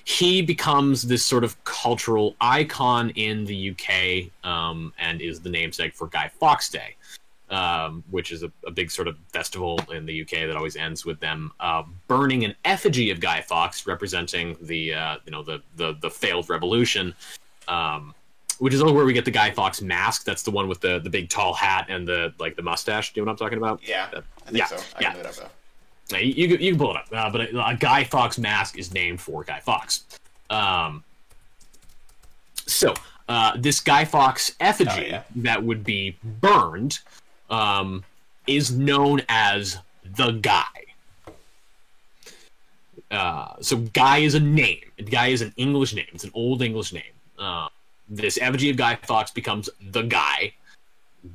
he becomes this sort of cultural icon in the UK, and is the namesake for Guy Fawkes Day. Which is a big sort of festival in the UK that always ends with them burning an effigy of Guy Fawkes, representing the failed revolution, which is where we get the Guy Fawkes mask. That's the one with the big tall hat and the mustache. Do you know what I'm talking about? Yeah, I think so. I can look it up though. You can pull it up, but a Guy Fawkes mask is named for Guy Fawkes. So this Guy Fawkes effigy that would be burned is known as the Guy. So Guy is a name. Guy is an English name. It's an old English name. This effigy of Guy Fawkes becomes the Guy.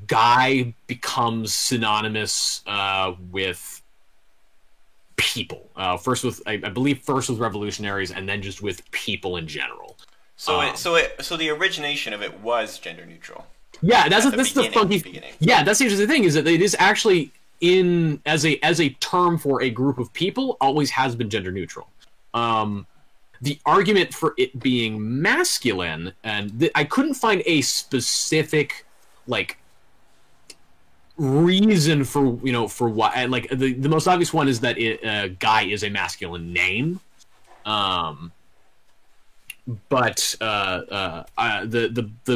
Guy becomes synonymous with people. First with revolutionaries, and then just with people in general. So the origination of it was gender neutral. Yeah, that's the funky. Yeah, that's the interesting thing, is that it is actually in as a term for a group of people, always has been gender neutral. The argument for it being masculine, and I couldn't find a specific reason for for why, like the most obvious one is that Guy is a masculine name. But the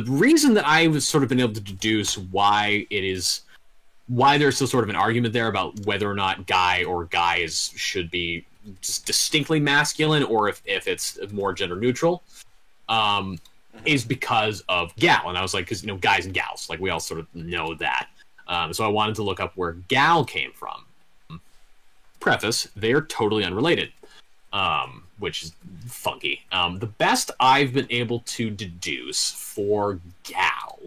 reason that I was sort of been able to deduce why there's still sort of an argument there about whether or not Guy or Guys should be just distinctly masculine or if it's more gender neutral, is because of gal. And I was like, because guys and gals, like we all sort of know that. So I wanted to look up where gal came from. Preface: they are totally unrelated. Which is funky. The best I've been able to deduce for gal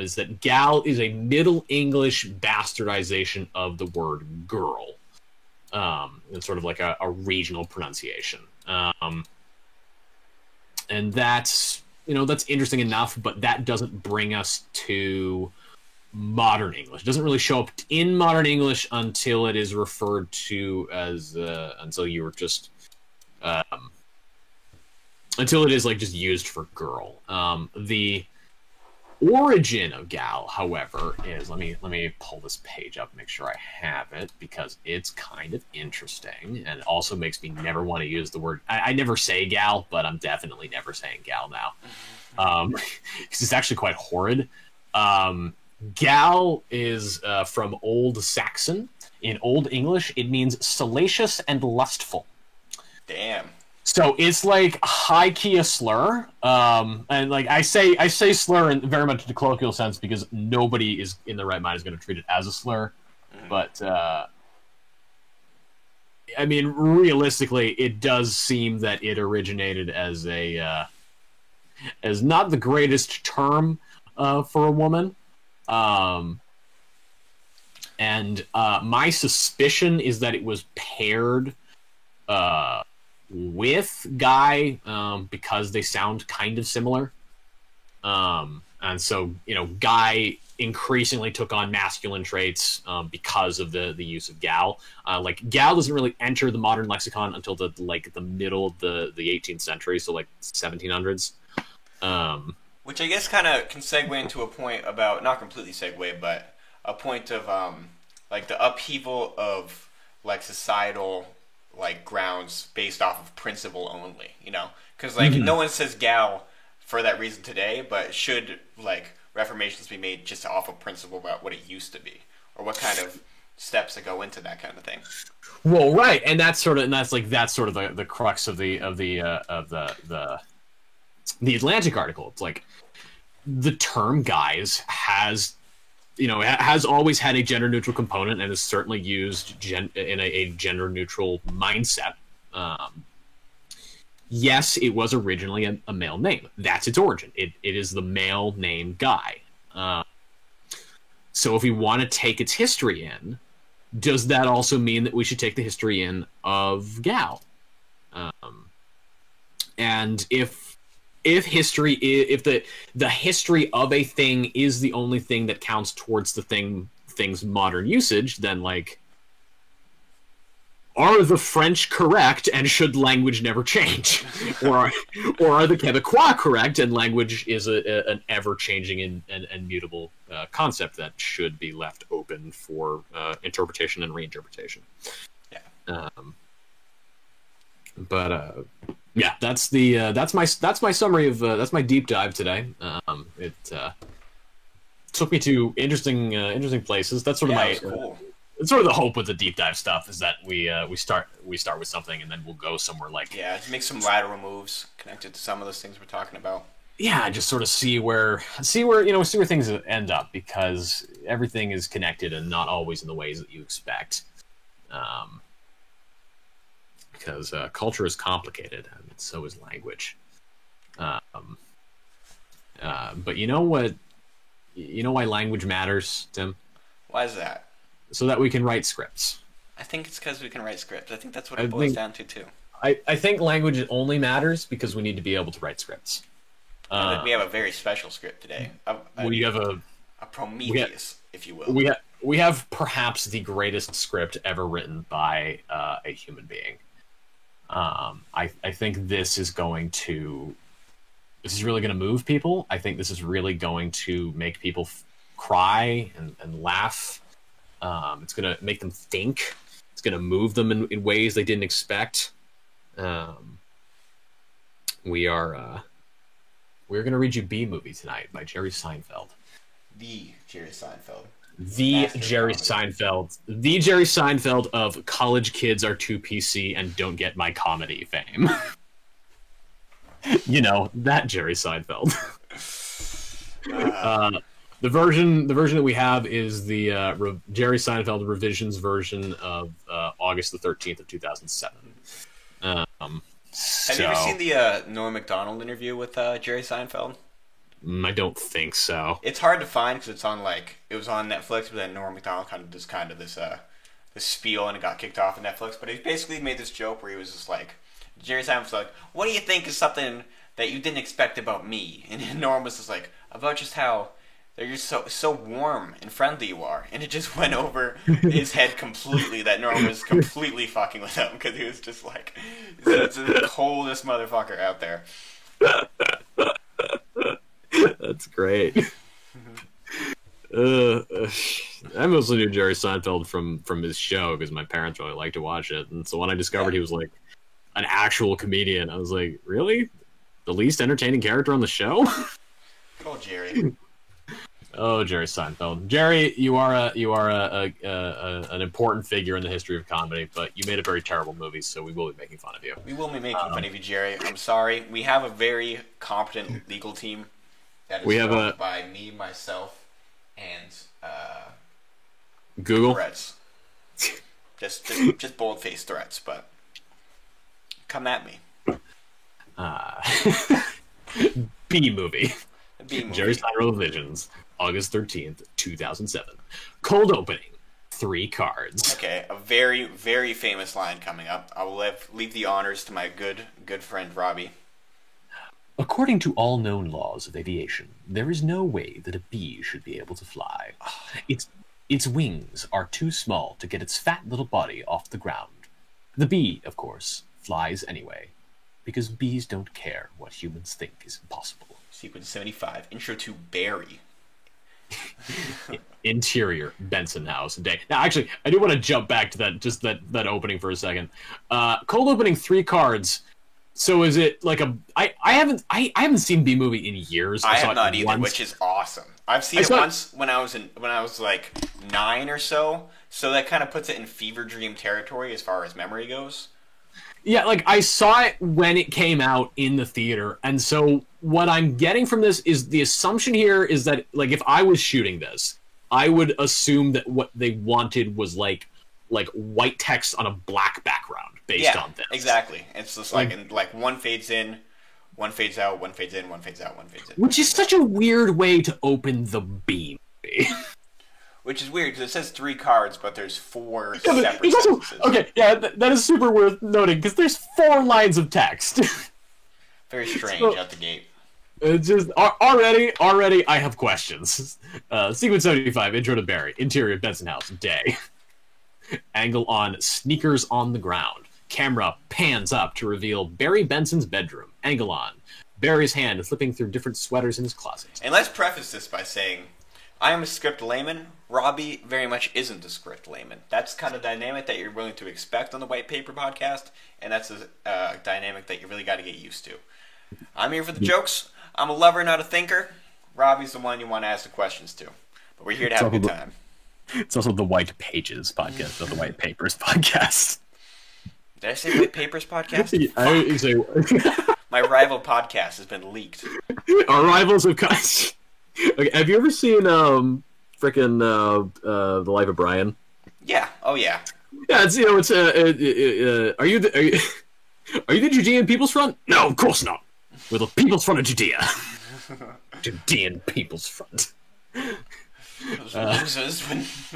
is that gal is a Middle English bastardization of the word girl. It's sort of like a regional pronunciation. And that's interesting enough, but that doesn't bring us to modern English. It doesn't really show up in modern English until it is referred to as until you were just until it is like just used for girl. The origin of gal, however, is let me pull this page up, make sure I have it, because it's kind of interesting and it also makes me never want to use the word. I never say gal, but I'm definitely never saying gal now, because it's actually quite horrid. Gal is from Old Saxon. In Old English, it means salacious and lustful. Damn. So it's like high key a slur, and like I say slur in very much the colloquial sense because nobody is in the right mind is going to treat it as a slur. But I mean, realistically, it does seem that it originated as as not the greatest term for a woman. And my suspicion is that it was paired with Guy because they sound kind of similar. And so, Guy increasingly took on masculine traits because of the use of gal. Like gal doesn't really enter the modern lexicon until the middle of the 18th century, so like 1700s. Which I guess kind of can segue into a point about, not completely segue, but a point of like the upheaval of like societal like grounds based off of principle only, because like no one says gal for that reason today, but should like reformations be made just off of principle about what it used to be or what kind of steps that go into that kind of thing? Well, right, and that's sort of the crux of the Atlantic article. It's like the term guys has always had a gender neutral component and is certainly used in a gender neutral mindset. Yes, it was originally a male name. That's its origin. It is the male name Guy. So if we want to take its history in, does that also mean that we should take the history in of gal? And if the history of a thing is the only thing that counts towards the thing's modern usage, then like, are the French correct and should language never change, or are the Quebecois correct and language is an ever changing and mutable concept that should be left open for interpretation and reinterpretation? Yeah. Yeah, that's my summary of that's my deep dive today. It took me to interesting places. That's sort of my cool. It's sort of the hope with the deep dive stuff is that we start with something and then we'll go somewhere like make some lateral moves connected to some of those things we're talking about. Yeah, just sort of see where things end up, because everything is connected and not always in the ways that you expect. Because culture is complicated, and so is language. But you know what? You know why language matters, Tim? Why is that? So that we can write scripts. I think it's because we can write scripts. I think that's what it boils down to, too. I think language only matters because we need to be able to write scripts. We have a very special script today. We have a Prometheus, if you will. We have perhaps the greatest script ever written by a human being. I think this is really going to move people. I think this is really going to make people cry and laugh. It's going to make them think. It's going to move them in ways they didn't expect. We're going to read you B Movie tonight by Jerry Seinfeld. The Jerry Seinfeld. The Jerry Seinfeld of college kids are too PC and don't get my comedy fame. You know, that Jerry Seinfeld. The version that we have is the Jerry Seinfeld revisions version of August the 13th of 2007. Have you ever seen the Norm Macdonald interview with Jerry Seinfeld? I don't think so. It's hard to find because it was on Netflix, but then Norm Macdonald does this spiel, and it got kicked off of Netflix. But he basically made this joke where he was just like, Jerry Seinfeld's like, what do you think is something that you didn't expect about me? And Norm was just like, about just how they're just so warm and friendly you are. And it just went over his head completely that Norm was completely fucking with him because he was just like, it's the coldest motherfucker out there. That's great. I mostly knew Jerry Seinfeld from his show because my parents really liked to watch it. And so when I discovered he was like an actual comedian, I was like, really? The least entertaining character on the show? Oh, Jerry. Oh, Jerry Seinfeld. Jerry, you are an important figure in the history of comedy, but you made a very terrible movie, so we will be making fun of you. We will be making fun of you, Jerry. I'm sorry. We have a very competent legal team that is formed by me, myself, and Google threats. just bold-faced threats, but come at me. B movie. B movie. Jerry Seinfeld Visions, August 13th, 2007. Cold opening. 3 cards. Okay, a very, very famous line coming up. I will leave the honors to my good friend Robbie. According to all known laws of aviation, there is no way that a bee should be able to fly. Its wings are too small to get its fat little body off the ground. The bee, of course, flies anyway, because bees don't care what humans think is impossible. Sequence 75, intro to Barry. Interior, Benson House, day. Now, actually, I do want to jump back to that opening for a second. Cold opening 3 cards. So is it like I haven't seen B Movie in years. I have not either, which is awesome. I've seen it once when I was like 9 or so. So that kind of puts it in fever dream territory as far as memory goes. Yeah, like I saw it when it came out in the theater, and so what I'm getting from this is the assumption here is that like if I was shooting this, I would assume that what they wanted was like white text on a black background based on this. Exactly. It's just like one fades in, one fades out, one fades in, one fades out, one fades in. Which is such a weird way to open the B movie. Which is weird because it says 3 cards, but there's 4 separate sentences. Okay, yeah, that is super worth noting because there's 4 lines of text. Very strange out the gate. It's just already I have questions. Sequence 75, intro to Barry, interior Benson House, day. Angle on sneakers on the ground. Camera pans up to reveal Barry Benson's bedroom. Angle on. Barry's hand is flipping through different sweaters in his closet. And let's preface this by saying, I am a script layman. Robbie very much isn't a script layman. That's kind of dynamic that you're willing to expect on the White Paper podcast, and that's a dynamic that you really got to get used to. I'm here for the jokes. I'm a lover, not a thinker. Robbie's the one you want to ask the questions to. But we're here to have a good time. It's also the White Pages podcast, not the White Papers podcast. Did I say White Papers podcast? My rival podcast has been leaked. Our rivals have come. Okay, have you ever seen The Life of Brian? Yeah. Oh yeah. Yeah, it's are you the Judean People's Front? No, of course not. We're the People's Front of Judea. Judean People's Front. Those losers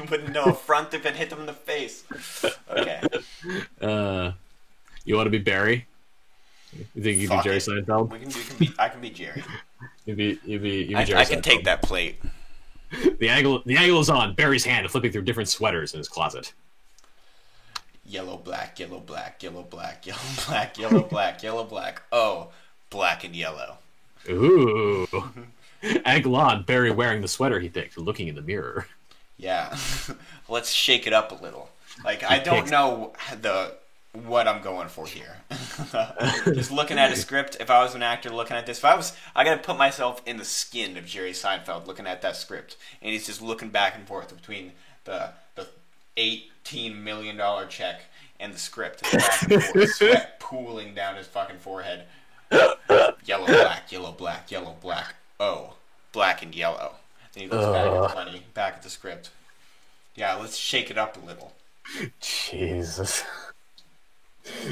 wouldn't know a front if it hit them in the face. Okay. You want to be Barry? You think you can be Jerry Seinfeld? I can be Jerry. You be Jerry I can take that plate. The angle is on. Barry's hand flipping through different sweaters in his closet. Yellow, black, yellow, black, yellow, black, yellow, black, yellow, black, yellow, black. Oh, black and yellow. Ooh. Angle on, Barry wearing the sweater he picked, looking in the mirror. Yeah. Let's shake it up a little. Like, I don't know what I'm going for here. Just looking at a script, if I was an actor looking at this, I gotta put myself in the skin of Jerry Seinfeld looking at that script. And he's just looking back and forth between the $18 million check and the script. And back and forth, sweat pooling down his fucking forehead. Yellow, black, yellow, black, yellow, black. Oh, black and yellow. Then he looks back at the money, back at the script. Yeah, let's shake it up a little. Jesus.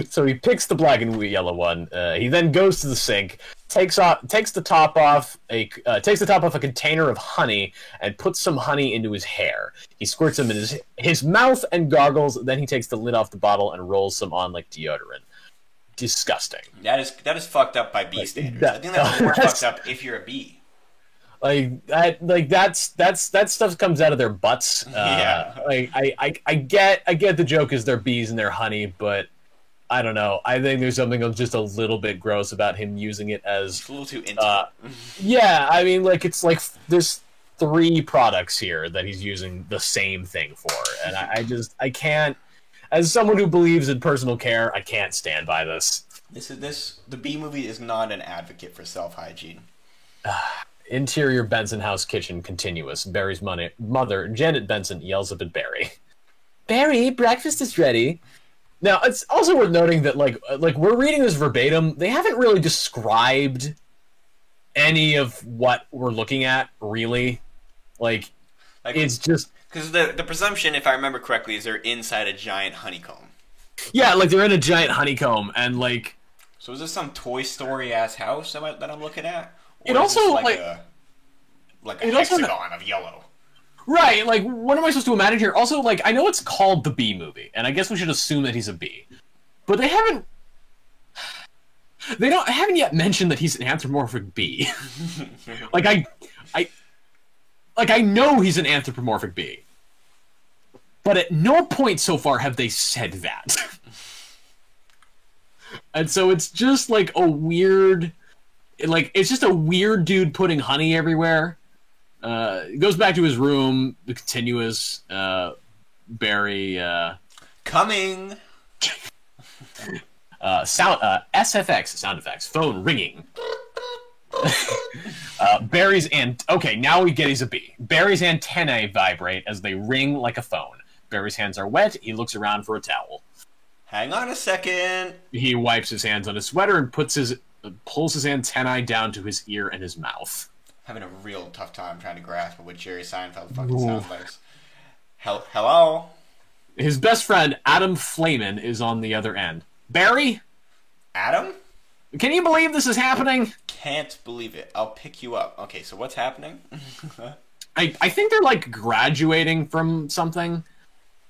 So he picks the black and yellow one. He then goes to the sink, takes the top off a container of honey, and puts some honey into his hair. He squirts some in his mouth and gargles. Then he takes the lid off the bottle and rolls some on like deodorant. Disgusting. That is fucked up by bee standards. I think that's more fucked up if you're a bee. That stuff comes out of their butts. Yeah. I get the joke is they're bees and they're honey, but I don't know. I think there's something just a little bit gross about him using it as it's a little too intimate. Yeah, I mean, like it's like there's 3 products here that he's using the same thing for, and I can't. As someone who believes in personal care, I can't stand by this. The Bee Movie is not an advocate for self-hygiene. Interior Benson house kitchen continuous. Barry's mother, Janet Benson, yells up at Barry. Barry, breakfast is ready. Now, it's also worth noting that, like we're reading this verbatim. They haven't really described any of what we're looking at, really. Like it's just... Because the presumption, if I remember correctly, is they're inside a giant honeycomb. Yeah, like they're in a giant honeycomb, and like... So is this some Toy Story-ass house that I'm looking at? Or it also, like a hexagon of yellow. Right, like, what am I supposed to imagine here? Also, like, I know it's called The Bee Movie, and I guess we should assume that he's a bee. But they haven't yet mentioned that he's an anthropomorphic bee. I know he's an anthropomorphic bee. But at no point so far have they said that. And so it's just, like, a weird... Like, it's just a weird dude putting honey everywhere. Goes back to his room, the continuous, Barry, Coming! SFX, sound effects, phone ringing. Barry's okay, now we get he's a bee. Barry's antennae vibrate as they ring like a phone. Barry's hands are wet, he looks around for a towel. Hang on a second! He wipes his hands on his sweater and pulls his antennae down to his ear and his mouth. Having a real tough time trying to grasp what Jerry Seinfeld fucking sounds like. Hello? His best friend, Adam Flamin, is on the other end. Barry? Adam? Can you believe this is happening? Can't believe it. I'll pick you up. Okay, so what's happening? I think they're, like, graduating from something.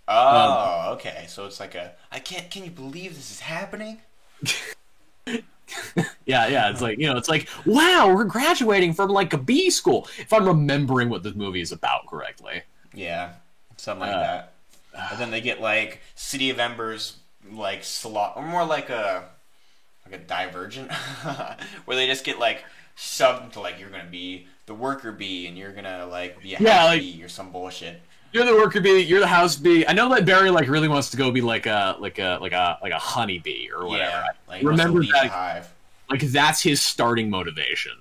Oh, okay. So it's like can you believe this is happening? Yeah, it's like, it's like, wow, we're graduating from, like, a B school, if I'm remembering what this movie is about correctly. Yeah, something like that. And then they get, like, City of Embers, like, slot, or more like a Divergent, where they just get, like, subbed into, like, you're gonna be the worker bee, and you're gonna, like, be a house bee, or some bullshit. You're the worker bee, you're the house bee. I know that Barry, like, really wants to go be like a honey bee or whatever. Yeah, like, remember that, hive. Like, that's his starting motivation.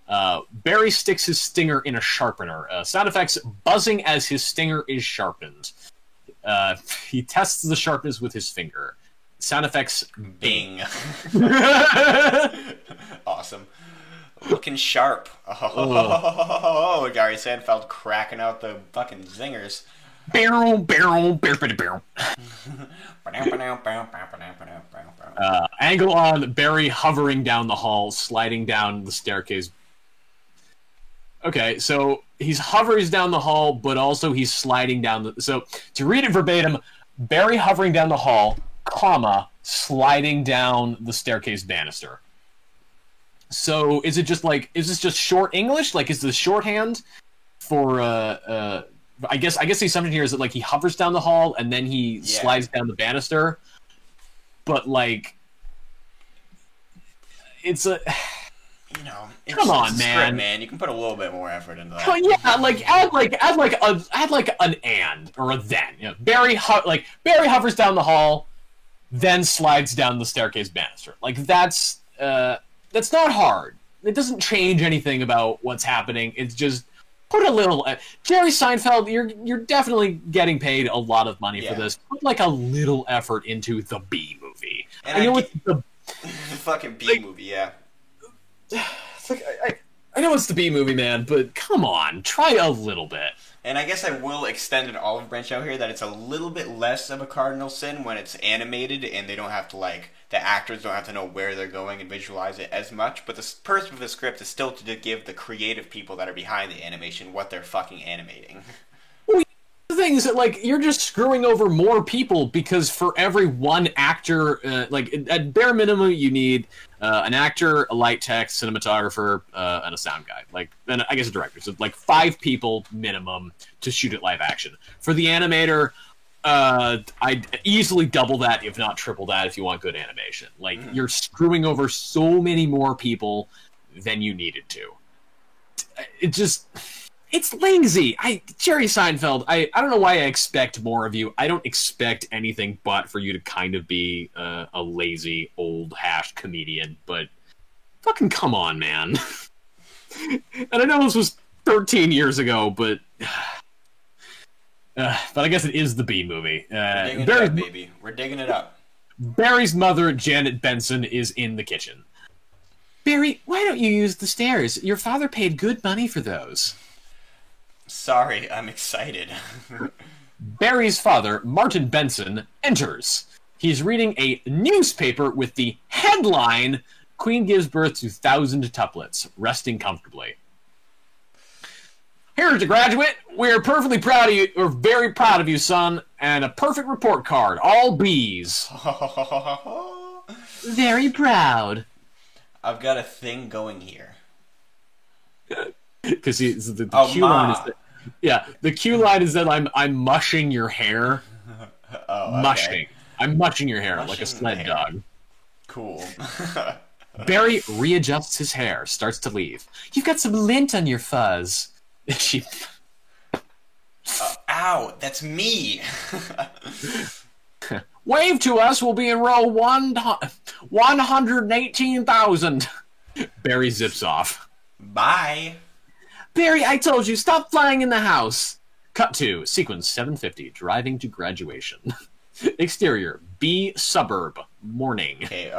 Barry sticks his stinger in a sharpener. Sound effects buzzing as his stinger is sharpened. He tests the sharpness with his finger. Sound effects bing. Awesome. Looking sharp. Oh, Gary Seinfeld cracking out the fucking zingers. Barrel. Angle on Barry hovering down the hall, sliding down the staircase. Okay, so he's hovers down the hall, but also he's sliding down so to read it verbatim, Barry hovering down the hall, comma, sliding down the staircase banister. So is this just short English? Like, is the shorthand for I guess the assumption here is that, like, he hovers down the hall and then he slides down the banister. But, like, it's a you know, Come on, it's a man. script, man. You can put a little bit more effort into that. Oh, yeah, add like an and or a then. You know, Barry hovers down the hall, then slides down the staircase banister. Like that's not hard. It doesn't change anything about what's happening. It's just put a little. Jerry Seinfeld, you're definitely getting paid a lot of money for this. Put like a little effort into the B movie. And I know it's the fucking B movie, yeah. It's like I know it's the B movie, man, but come on, try a little bit. And I guess I will extend an olive branch out here that it's a little bit less of a cardinal sin when it's animated and they don't have to the actors don't have to know where they're going and visualize it as much. But the purpose of the script is still to give the creative people that are behind the animation what they're fucking animating. Well, the thing is that you're just screwing over more people because for every one actor, at bare minimum, you need an actor, a light tech, cinematographer, and a sound guy. And I guess a director. So 5 people minimum to shoot it live action. For the animator, I'd easily double that, if not triple that, if you want good animation. You're screwing over so many more people than you needed to. It's lazy. Jerry Seinfeld, I don't know why I expect more of you. I don't expect anything but for you to kind of be a lazy, old, hashed comedian, but fucking come on, man. And I know this was 13 years ago, but I guess it is the B movie. We're digging it up, baby. We're digging it up. Barry's mother, Janet Benson, is in the kitchen. Barry, why don't you use the stairs? Your father paid good money for those. Sorry, I'm excited. Barry's father, Martin Benson, enters. He's reading a newspaper with the headline, Queen gives birth to 1,000 tuplets, resting comfortably. Here's a graduate. We're perfectly proud of you. We're very proud of you, son. And a perfect report card. All B's. Very proud. I've got a thing going here. Because the cue line is the cue line is that I'm mushing your hair. Oh, okay. Mushing. I'm mushing your hair like a sled dog. Cool. Barry readjusts his hair, starts to leave. You've got some lint on your fuzz. She. Ow, that's me. Wave to us. We'll be in row 118,000. Barry zips off. Bye. Barry, I told you, stop flying in the house. Cut to sequence 750, driving to graduation. Exterior, B suburb, morning. Okay,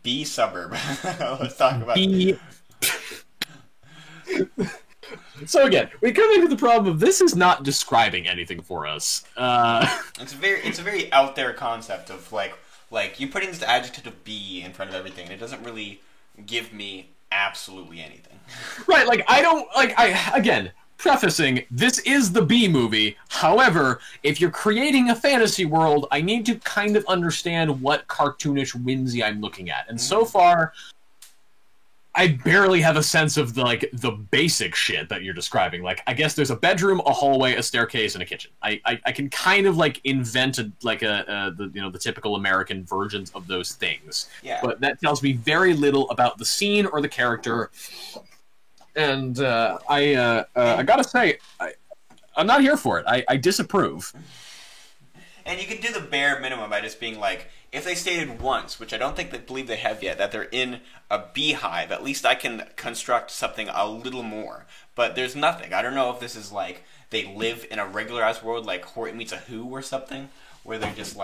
B suburb. Let's talk about B. So again, we come into the problem of this is not describing anything for us. It's a very out there concept of like you putting this adjective of B in front of everything, and it doesn't really give me absolutely anything. Right, again, prefacing, this is the B movie. However, if you're creating a fantasy world, I need to kind of understand what cartoonish whimsy I'm looking at. And so far, I barely have a sense of the basic shit that you're describing. I guess there's a bedroom, a hallway, a staircase, and a kitchen. I can kind of invent the typical American versions of those things. Yeah. But that tells me very little about the scene or the character. And I gotta say, I'm not here for it. I disapprove. And you can do the bare minimum by just being if they stated once, which I don't think they believe they have yet, that they're in a beehive, at least I can construct something a little more. But there's nothing. I don't know if this is they live in a regularized world like Horton Meets a Who or something, where they're just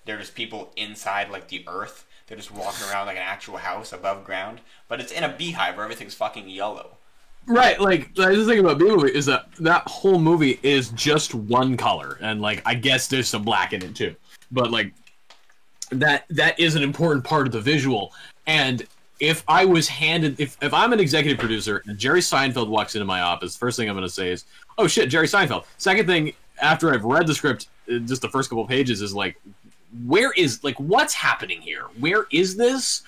they're just people inside the earth. They're just walking around like an actual house above ground. But it's in a beehive where everything's fucking yellow. Right, the thing about B-movie is that whole movie is just one color, and I guess there's some black in it too. But that is an important part of the visual. And if I was handed, if I'm an executive producer and Jerry Seinfeld walks into my office, first thing I'm going to say is, oh shit, Jerry Seinfeld. Second thing, after I've read the script, just the first couple of pages is where is, what's happening here? Where is this?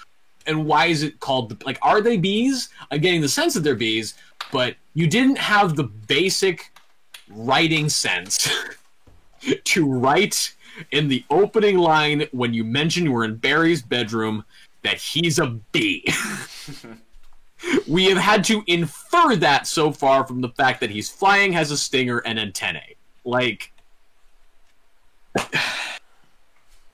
And why is it called, are they bees? I'm getting the sense that they're bees, but you didn't have the basic writing sense to write in the opening line when you mention you were in Barry's bedroom that he's a bee. We have had to infer that so far from the fact that he's flying, has a stinger, and antennae. Like,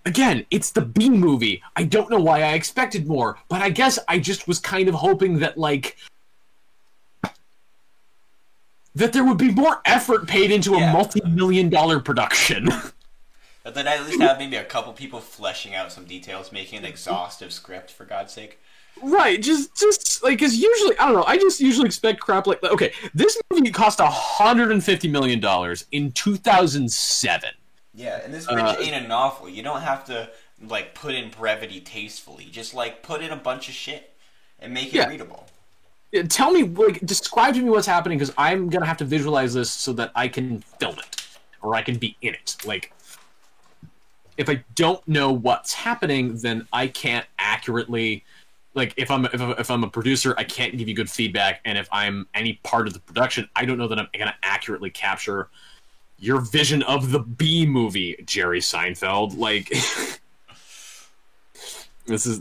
again, it's the B movie. I don't know why I expected more, but I guess I just was kind of hoping that, like, that there would be more effort paid into a multi-million-dollar production. But then at least have maybe a couple people fleshing out some details, making an exhaustive script, for God's sake. Right, just like, because usually, I don't know, I just usually expect crap like, okay, this movie cost $150 million in 2007. Yeah, and this bitch ain't a novel. You don't have to, like, put in brevity tastefully. Just, like, put in a bunch of shit and make it readable. Tell me, like, describe to me what's happening, because I'm gonna have to visualize this so that I can film it, or I can be in it. Like, if I don't know what's happening, then I can't accurately, like, if I'm a producer, I can't give you good feedback, and if I'm any part of the production, I don't know that I'm gonna accurately capture your vision of the B movie, Jerry Seinfeld. Like, this is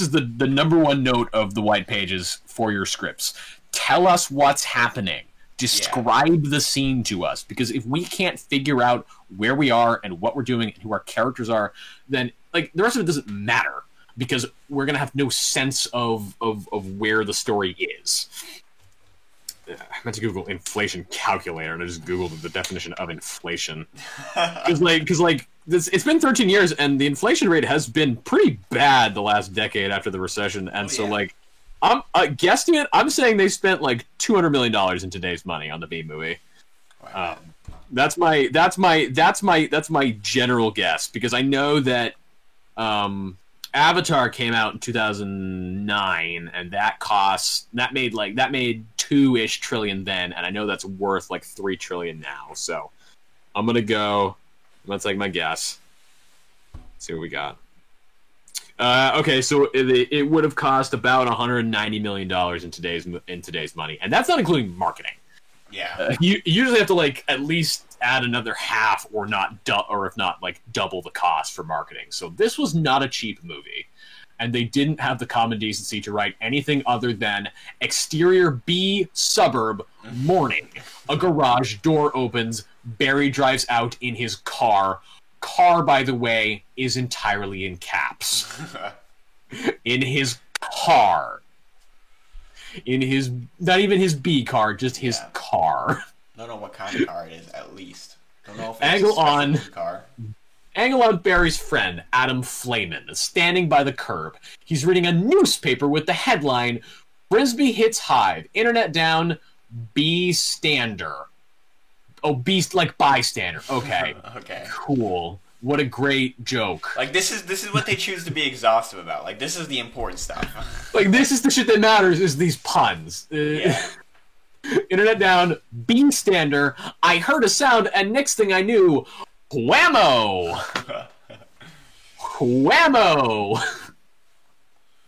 the number one note of the white pages for your scripts. Tell us what's happening. Describe the scene to us, because if we can't figure out where we are and what we're doing and who our characters are, then, like, the rest of it doesn't matter, because we're gonna have no sense of where the story is. I meant to Google inflation calculator, and I just Googled the definition of inflation. Because it's been 13 years, and the inflation rate has been pretty bad the last decade after the recession, and I'm guessing it. I'm saying they spent like $200 million in today's money on the B movie. Wow. That's my general guess, because I know that Avatar came out in 2009, and that made 2-ish trillion then, and I know that's worth like 3 trillion now. So I'm gonna take my guess. Let's see what we got. Okay, so it would have cost about $190 million in today's money, and that's not including marketing. Yeah, you usually have to, like, at least add another half, or if not like double the cost for marketing. So this was not a cheap movie, and they didn't have the common decency to write anything other than exterior B suburb, morning. A garage door opens. Barry drives out in his car. Car, by the way, is entirely in caps. In his car. In his, not even his B car, just his car. Don't know what kind of car it is, at least. Don't know if it's Angle a special car. Angle on Barry's friend, Adam Flayman, standing by the curb. He's reading a newspaper with the headline, Frisbee hits Hive, internet down, B stander. Oh, beast like bystander. Okay. Okay. Cool. What a great joke. Like, this is what they choose to be exhaustive about. Like, this is the important stuff. Like, this is the shit that matters, is these puns. Yeah. Internet down, bean stander, I heard a sound, and next thing I knew, whammo! Whammo!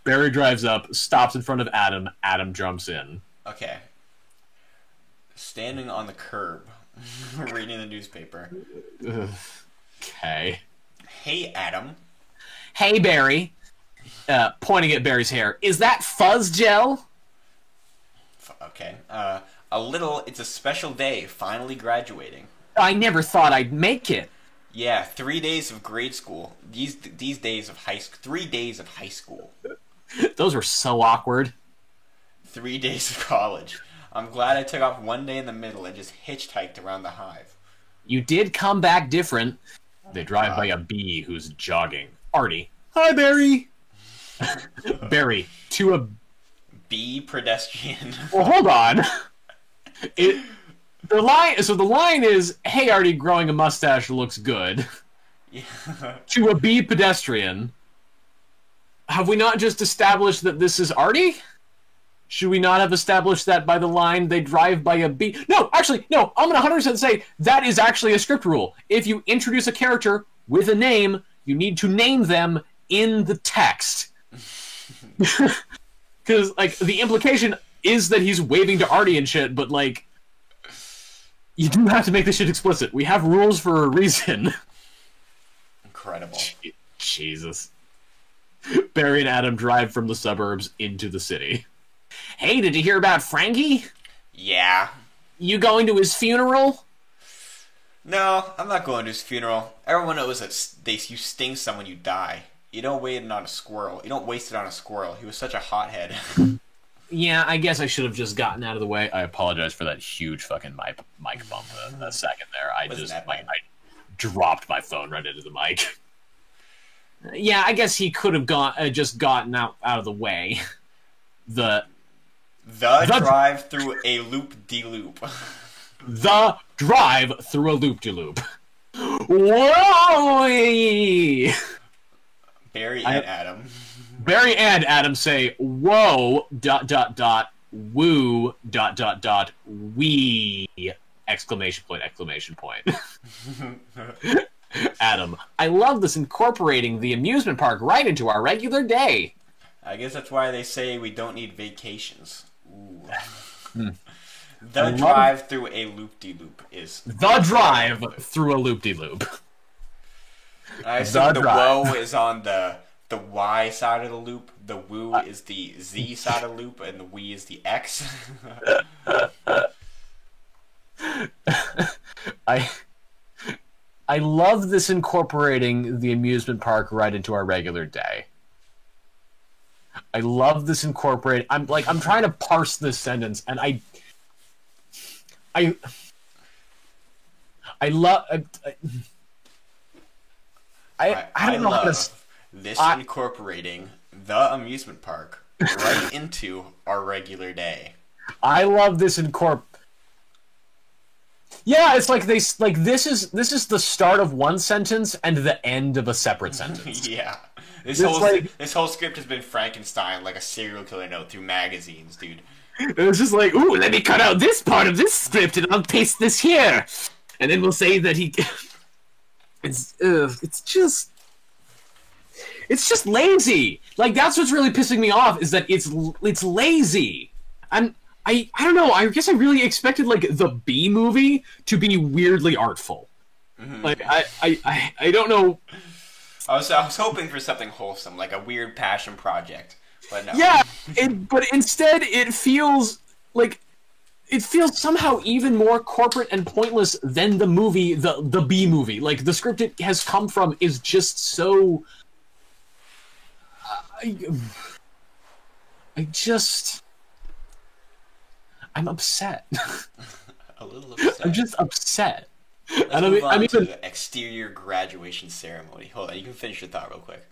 Barry drives up, stops in front of Adam. Adam jumps in. Okay. Standing on the curb, reading the newspaper. Okay. Hey, Adam. Hey, Barry. Pointing at Barry's hair. Is that fuzz gel? Okay. A little. It's a special day. Finally graduating. I never thought I'd make it. Yeah, 3 days of grade school. These days of 3 days of high school. Those were so awkward. 3 days of college. I'm glad I took off one day in the middle and just hitchhiked around the Hive. You did come back different. They drive by a bee who's jogging. Artie. Hi, Barry. Barry, to a... Bee pedestrian. Well, hold on. The line is, hey, Artie, growing a mustache looks good. Yeah. To a bee pedestrian. Have we not just established that this is Artie? Should we not have established that by the line, they drive by a bee? No, actually, no, I'm going to 100% say that is actually a script rule. If you introduce a character with a name, you need to name them in the text. Because, like, the implication is that he's waving to Artie and shit, but, like, you do have to make this shit explicit. We have rules for a reason. Incredible. Jesus. Barry and Adam drive from the suburbs into the city. Hey, did you hear about Frankie? Yeah. You going to his funeral? No, I'm not going to his funeral. Everyone knows that you sting someone, you die. You don't waste it on a squirrel. You don't waste it on a squirrel. He was such a hothead. Yeah, I guess I should have just gotten out of the way. I apologize for that huge fucking mic bump a second there. I dropped my phone right into the mic. Yeah, I guess he could have just gotten out of the way. The drive through a loop-de-loop. The drive through a loop-de-loop. Whoa! Barry and Adam. Barry and Adam say, whoa, ... woo, ... wee, ! Adam, I love this incorporating the amusement park right into our regular day. I guess that's why they say we don't need vacations. Ooh. The drive through a loop-de-loop is... The drive through a loop-de-loop. I assume the whoa is on the Y side of the loop, the woo is the Z side of the loop, and the we is the X. I love this incorporating the amusement park right into our regular day. I love this incorporate. I'm trying to parse this sentence, and I love. I don't know how to. This incorporating the amusement park right into our regular day. I love this Yeah, it's like this is the start of one sentence and the end of a separate sentence. Yeah. This whole script has been Frankenstein like a serial killer note through magazines, dude. It was just like, ooh, let me cut out this part of this script and I'll paste this here. And then we'll say that he It's just lazy. Like, that's what's really pissing me off, is that it's lazy. And I don't know, I guess I really expected, like, the B movie to be weirdly artful. Mm-hmm. Like, I don't know. I was hoping for something wholesome, like a weird passion project, but no. Yeah, but instead it feels somehow even more corporate and pointless than the movie, the B movie. Like, the script it has come from is just so... I'm upset. A little upset. I'm just upset. Let's move on to the exterior graduation ceremony. Hold on, you can finish your thought real quick.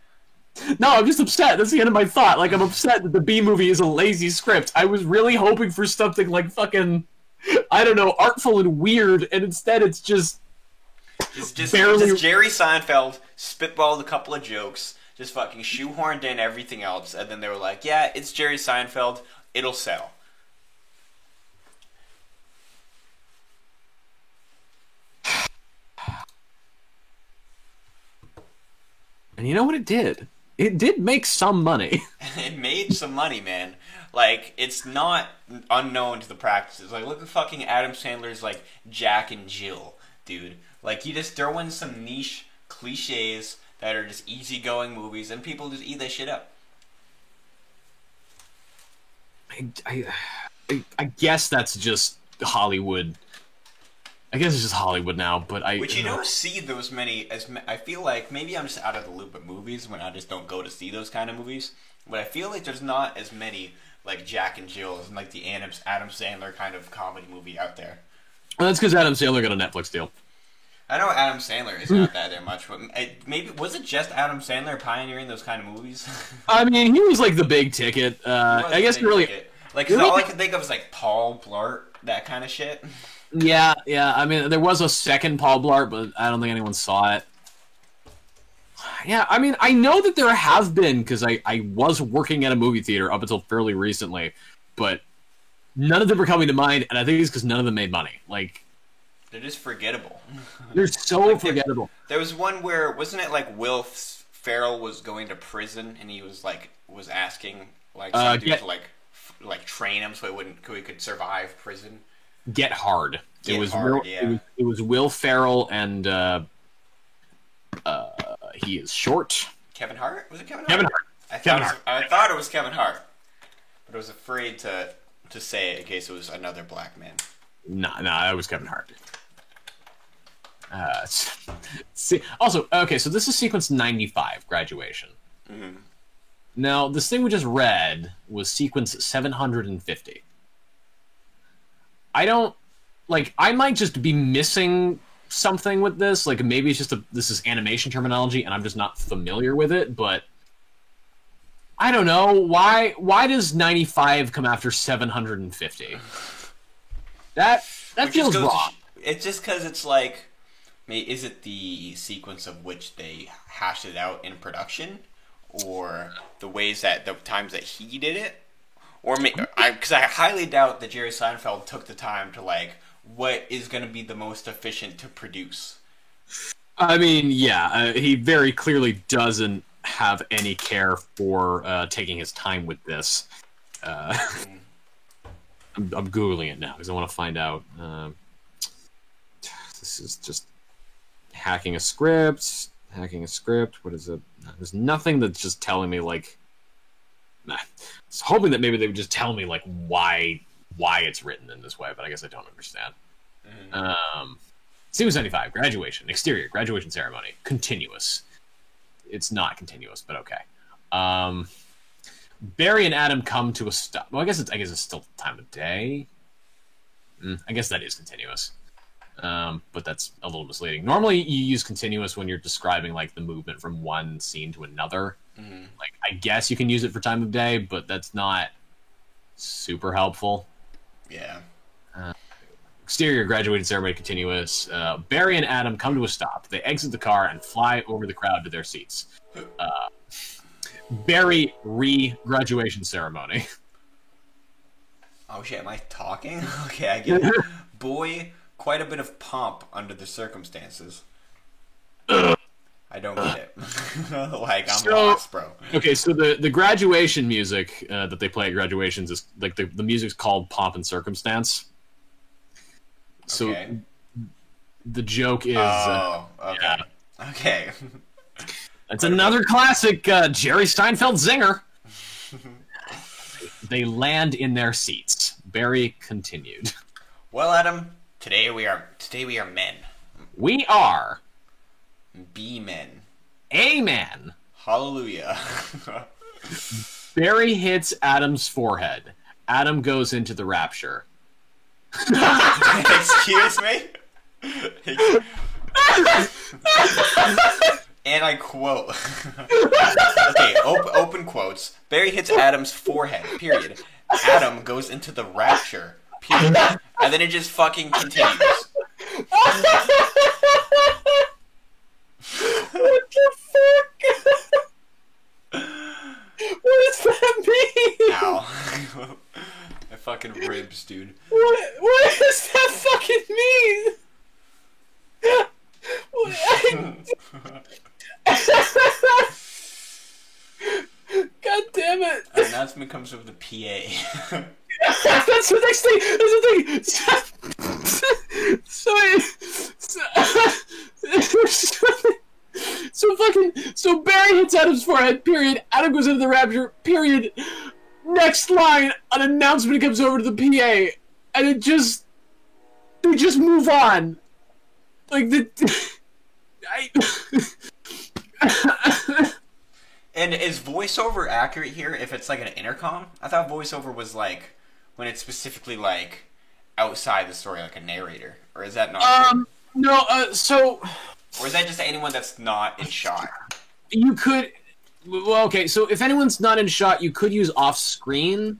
No, I'm just upset. That's the end of my thought. Like, I'm upset that the B movie is a lazy script. I was really hoping for something like fucking, I don't know, artful and weird, and instead it's just... It's just Jerry Seinfeld spitballed a couple of jokes, just fucking shoehorned in everything else, and then they were like, yeah, it's Jerry Seinfeld, it'll sell. And you know what it did? It did make some money. It made some money, man. Like, it's not unknown to the practices. Like, look at fucking Adam Sandler's, like, Jack and Jill, dude. Like, you just throw in some niche cliches that are just easygoing movies, and people just eat that shit up. I guess that's just Hollywood. I guess it's just Hollywood now, but Which you don't see those many. I feel like maybe I'm just out of the loop at movies when I just don't go to see those kind of movies. But I feel like there's not as many like Jack and Jill and like the Adam Sandler kind of comedy movie out there. Well, that's because Adam Sandler got a Netflix deal. I know Adam Sandler is not that much, but maybe was it just Adam Sandler pioneering those kind of movies? I mean, he was like the big ticket. I guess really, like, cause all I can think of is like Paul Blart, that kind of shit. Yeah. I mean, there was a second Paul Blart, but I don't think anyone saw it. Yeah, I mean, I know that there have been, because I was working at a movie theater up until fairly recently, but none of them are coming to mind, and I think it's because none of them made money. Like, they're just forgettable. They're so forgettable. There was one where, wasn't it like Will Ferrell was going to prison, and he was asking like some dude to like train him so he could survive prison. Get Hard. It was Will Ferrell and he is short. Kevin Hart? Was it Kevin Hart? Kevin Hart. Kevin Hart. I thought it was Kevin Hart, but I was afraid to say it in case it was another black man. No, that was Kevin Hart. See, also, okay, so this is sequence 95, graduation. Mm-hmm. Now, this thing we just read was sequence 750. I might just be missing something with this. Like, maybe it's just this is animation terminology and I'm just not familiar with it, but I don't know. Why does 95 come after 750? That feels wrong. It's just because it's like, is it the sequence of which they hashed it out in production, or the times that he did it, or because I highly doubt that Jerry Seinfeld took the time to like what is going to be the most efficient to produce. I mean, yeah, he very clearly doesn't have any care for taking his time with this. I'm Googling it now because I want to find out. This is just hacking a script. What is it? There's nothing that's just telling me, like... I was hoping that maybe they would just tell me, like, why it's written in this way, but I guess I don't understand. Mm-hmm. Sequence 95, graduation. Exterior, graduation ceremony. Continuous. It's not continuous, but okay. Barry and Adam come to a stop. Well, I guess it's still time of day. I guess that is continuous. But that's a little misleading. Normally, you use continuous when you're describing like the movement from one scene to another. Mm-hmm. Like, I guess you can use it for time of day, but that's not super helpful. Yeah. Exterior, graduated ceremony, continuous. Barry and Adam come to a stop. They exit the car and fly over the crowd to their seats. Barry graduation ceremony. Oh shit, am I talking? Okay, I get it. Boy, quite a bit of pomp under the circumstances. I don't get it. Like, I'm lost, bro. Okay, so the graduation music that they play at graduations is, like, the music's called Pomp and Circumstance. So, okay. The joke is... Oh, okay. Yeah. Okay. That's another classic Jerry Seinfeld zinger. They land in their seats. Barry continued. Well, Adam, today we are men. We are. Be men. Amen. Hallelujah. Barry hits Adam's forehead. Adam goes into the rapture. Excuse me? And I quote. Okay, open quotes. Barry hits Adam's forehead, period. Adam goes into the rapture, period. And then it just fucking continues. What the fuck? What does that mean? Ow. My fucking ribs, dude. What does that fucking mean? God damn it. The announcement comes over the PA. That's the next thing. That's the thing. So Barry hits Adam's forehead, period. Adam goes into the rapture, period. Next line, an announcement comes over to the PA, and they just move on. Like And is voiceover accurate here if it's like an intercom? I thought voiceover was like when it's specifically like outside the story, like a narrator. Or is that not true? No, so... Or is that just anyone that's not in shot? You could... Well, okay, so if anyone's not in shot, you could use off-screen.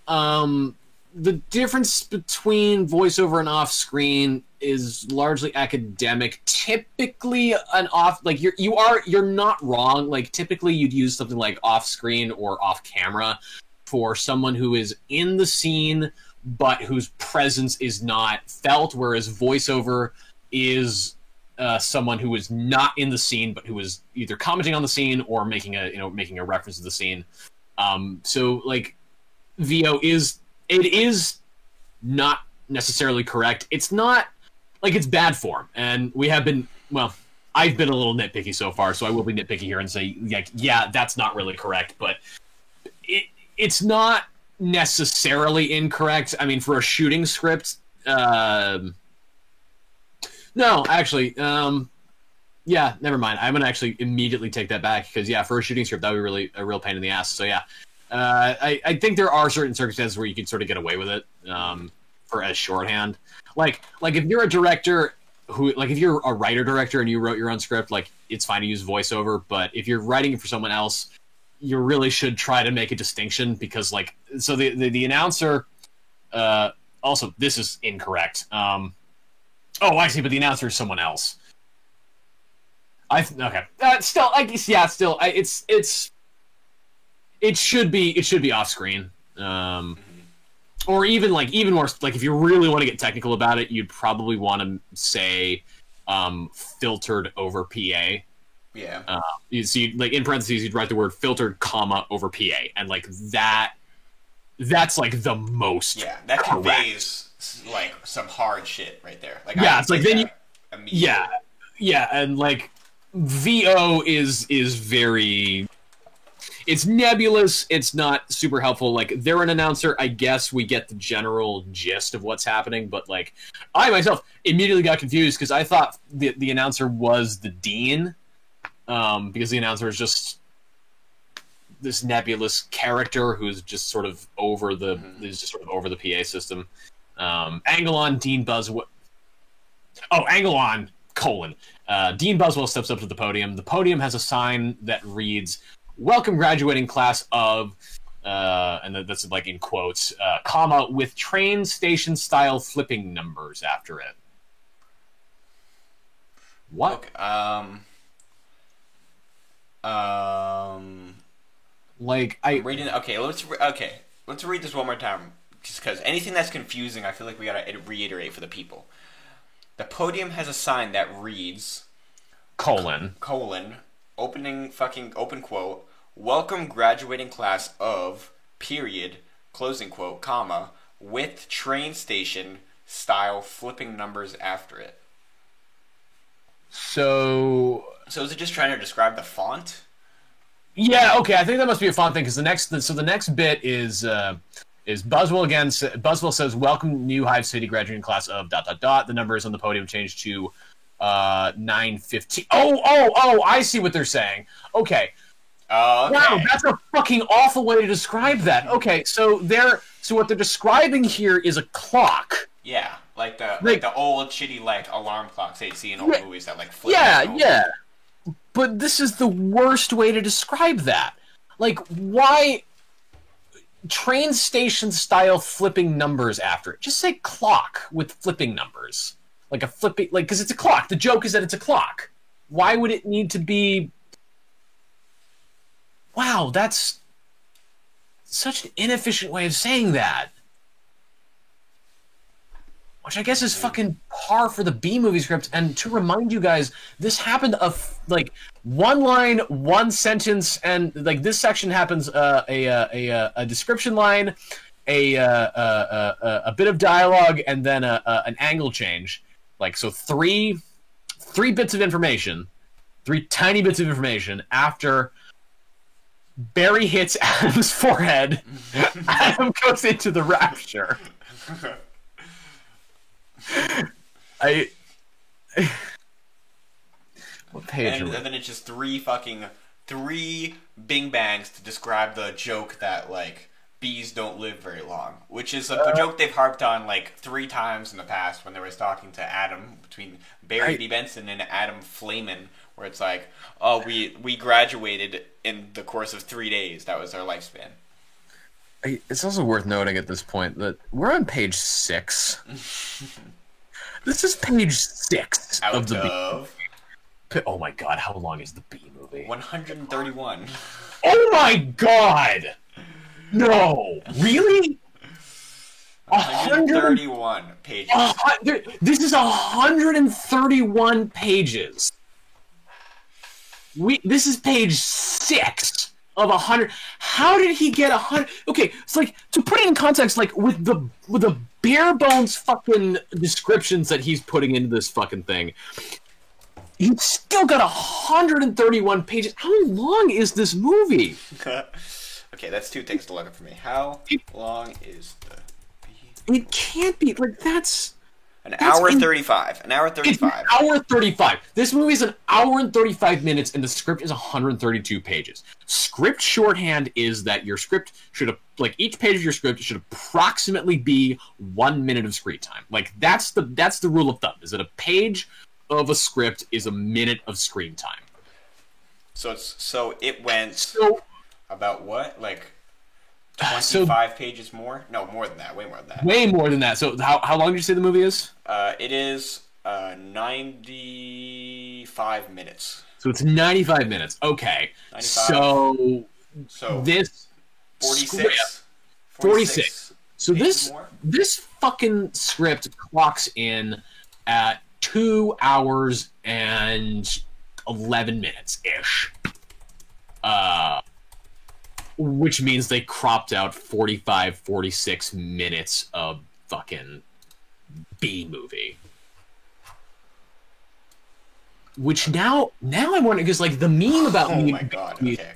The difference between voiceover and off-screen is largely academic. Typically, an off... Like, you're not wrong. Like, typically you'd use something like off-screen or off-camera for someone who is in the scene but whose presence is not felt, whereas voiceover is someone who is not in the scene but who is either commenting on the scene or making a reference to the scene. So like VO is not necessarily correct. It's not like it's bad form, and we have been I've been a little nitpicky so far, so I will be nitpicky here and say, like, yeah, that's not really correct, but it's not necessarily incorrect. I mean, for a shooting script, no, actually, yeah, never mind. I'm gonna actually immediately take that back because yeah, for a shooting script, that would be really a real pain in the ass. So yeah, I think there are certain circumstances where you can sort of get away with it for as shorthand. Like if you're a director who, like if you're a writer director and you wrote your own script, like it's fine to use voiceover. But if you're writing it for someone else, you really should try to make a distinction because like so the announcer. Also, this is incorrect. Oh, I see, but the announcer is someone else. Okay. Still, I guess, yeah. Still, it should be off screen. Or even more like if you really want to get technical about it, you'd probably want to say filtered over PA. Yeah. You see, like in parentheses, you'd write the word filtered, comma over PA, and like that's like the most. Yeah, that conveys like some hard shit right there. Like yeah, it's like then yeah, and like VO is very. It's nebulous. It's not super helpful. Like they're an announcer. I guess we get the general gist of what's happening, but like I myself immediately got confused because I thought the announcer was the dean, because the announcer is just this nebulous character who's just sort of over the PA system. Angelon, Dean Buswell. Oh, Angelon, : Dean Buswell steps up to the podium. The podium has a sign that reads, "Welcome graduating class of," and that's like in quotes, comma, with train station style flipping numbers after it. What? Okay, like I'm reading. Okay, let's read this one more time, just because anything that's confusing, I feel like we gotta reiterate for the people. The podium has a sign that reads colon open quote, "Welcome graduating class of period closing quote, comma, with train station style flipping numbers after it." So is it just trying to describe the font? Yeah, okay. I think that must be a font thing because the next bit is Buswell again. Buswell says, "Welcome new Hive City graduating class of ... The numbers on the podium changed to 915. Oh! I see what they're saying. Okay. Okay. Wow, that's a fucking awful way to describe that. Okay, so what they're describing here is a clock. Yeah, like the old shitty like alarm clocks that you see in old movies that like flip. Yeah. But this is the worst way to describe that. Like, why train station style flipping numbers after it? Just say clock with flipping numbers. Like a flipping, like, because it's a clock. The joke is that it's a clock. Why would it need to be? Wow, that's such an inefficient way of saying that. Which I guess is fucking par for the B-movie script. And to remind you guys, this happened like one line, one sentence, and like this section happens a description line, a bit of dialogue, and then an angle change. Like so, three bits of information, 3 tiny bits of information after Barry hits Adam's forehead. Adam goes into the rapture. What page? And then it's just three bing bangs to describe the joke that like bees don't live very long, which is a joke they've harped on like 3 times in the past when they were talking to Adam, between Barry B. Benson and Adam Flamen, where it's like, oh, we graduated in the course of 3 days. That was our lifespan. It's also worth noting at this point that we're on page 6. This is page 6 of the B. Oh my god, how long is the B movie? 131. Oh my god! No! Really? 131 pages. This is 131 pages. This is page 6 of 100. How did he get 100? Okay, it's like, to put it in context, like with the bare bones fucking descriptions that he's putting into this fucking thing, You've still got 131 pages. How long is this movie? Okay, that's two things to look up for me. How long is the... It can't be like that's An hour 35. An hour 35. It's an hour 35. This movie is an hour and 35 minutes, and the script is 132 pages. Script shorthand is that your script should, like, each page of your script should approximately be 1 minute of screen time. Like, that's the rule of thumb, is that a page of a script is a minute of screen time. So it went about what? Like 25 pages more? No, more than that. Way more than that. Way more than that. So how long did you say the movie is? It is 95 minutes. So it's 95 minutes. Okay. 95. So this 46. 46. So more? this fucking script clocks in at 2 hours and 11 minutes ish. Which means they cropped out 45, 46 minutes of fucking B movie. Which now I'm wondering, because like the meme about oh my god, okay.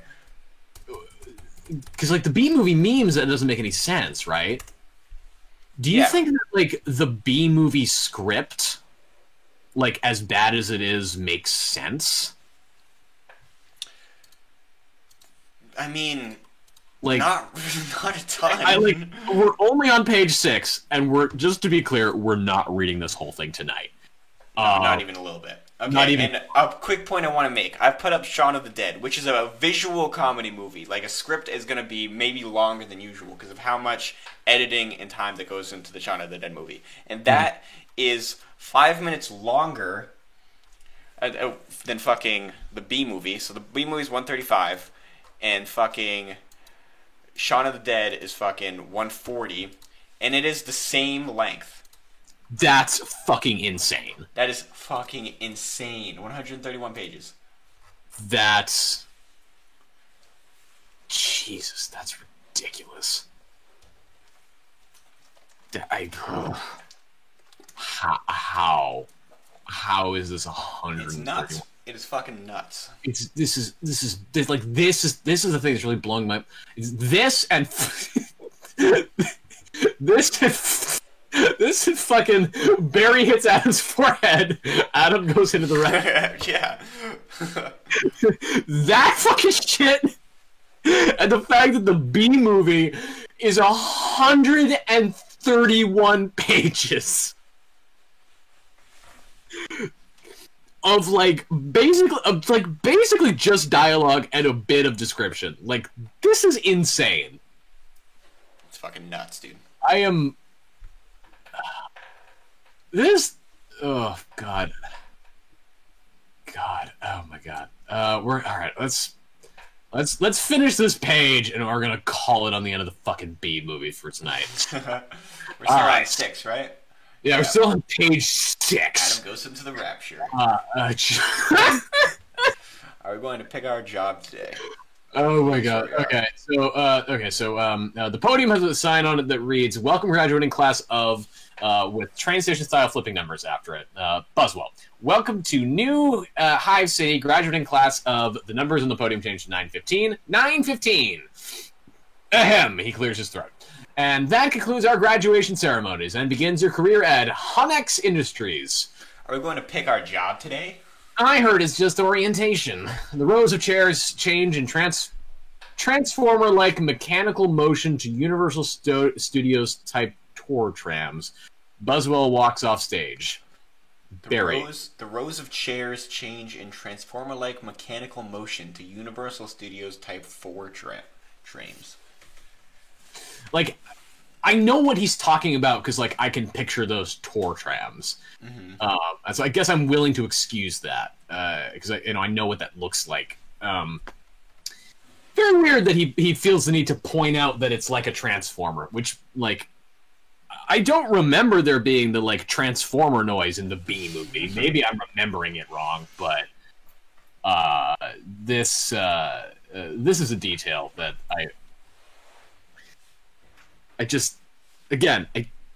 Because like the B movie memes, that doesn't make any sense, right? Do you think that like the B movie script, like as bad as it is, makes sense? I mean, like not a ton. We're only on page 6, and we're, just to be clear, we're not reading this whole thing tonight. Not even a little bit. Okay, not even. And a quick point I want to make. I've put up Shaun of the Dead, which is a visual comedy movie. Like, a script is going to be maybe longer than usual because of how much editing and time that goes into the Shaun of the Dead movie. And that is 5 minutes longer than fucking the B movie. So the B movie is 135, and fucking Shaun of the Dead is fucking 140, and it is the same length. That's fucking insane. That is fucking insane. 131 pages. That's... Jesus, that's ridiculous. How is this 131? It's nuts. It is fucking nuts. This is the thing that's really blowing my... This and... This is fucking... Barry hits Adam's forehead. Adam goes into the right. Yeah. That fucking shit. And the fact that the B movie is 131 pages of basically just dialogue and a bit of description. Like, this is insane. It's fucking nuts, dude. I am... This... Oh, God. Oh, my God. We're... Alright, let's finish this page, and we're gonna call it on the end of the fucking B movie for tonight. We're still on 6, right? Yeah, we're still on page 6. Adam goes into the rapture. Are we going to pick our job today? Oh my god. Okay. So the podium has a sign on it that reads, "Welcome graduating class of," with train station style flipping numbers after it. Buzzwell. Welcome to new Hive City graduating class of, the numbers on the podium change to 915. 915. Ahem. He clears his throat. And that concludes our graduation ceremonies and begins your career at Hunex Industries. Are we going to pick our job today? I heard it's just orientation. The rows of chairs change in transformer-like mechanical motion to Universal Studios type tour trams. Buzzwell walks off stage. The rows of chairs change in transformer-like mechanical motion to Universal Studios type 4 trams. Like, I know what he's talking about because, like, I can picture those tour trams. Mm-hmm. So I guess I'm willing to excuse that because I know what that looks like. Very weird that he feels the need to point out that it's like a transformer, which, like, I don't remember there being the, like, transformer noise in the B movie. Maybe I'm remembering it wrong, but this is a detail that I just, again,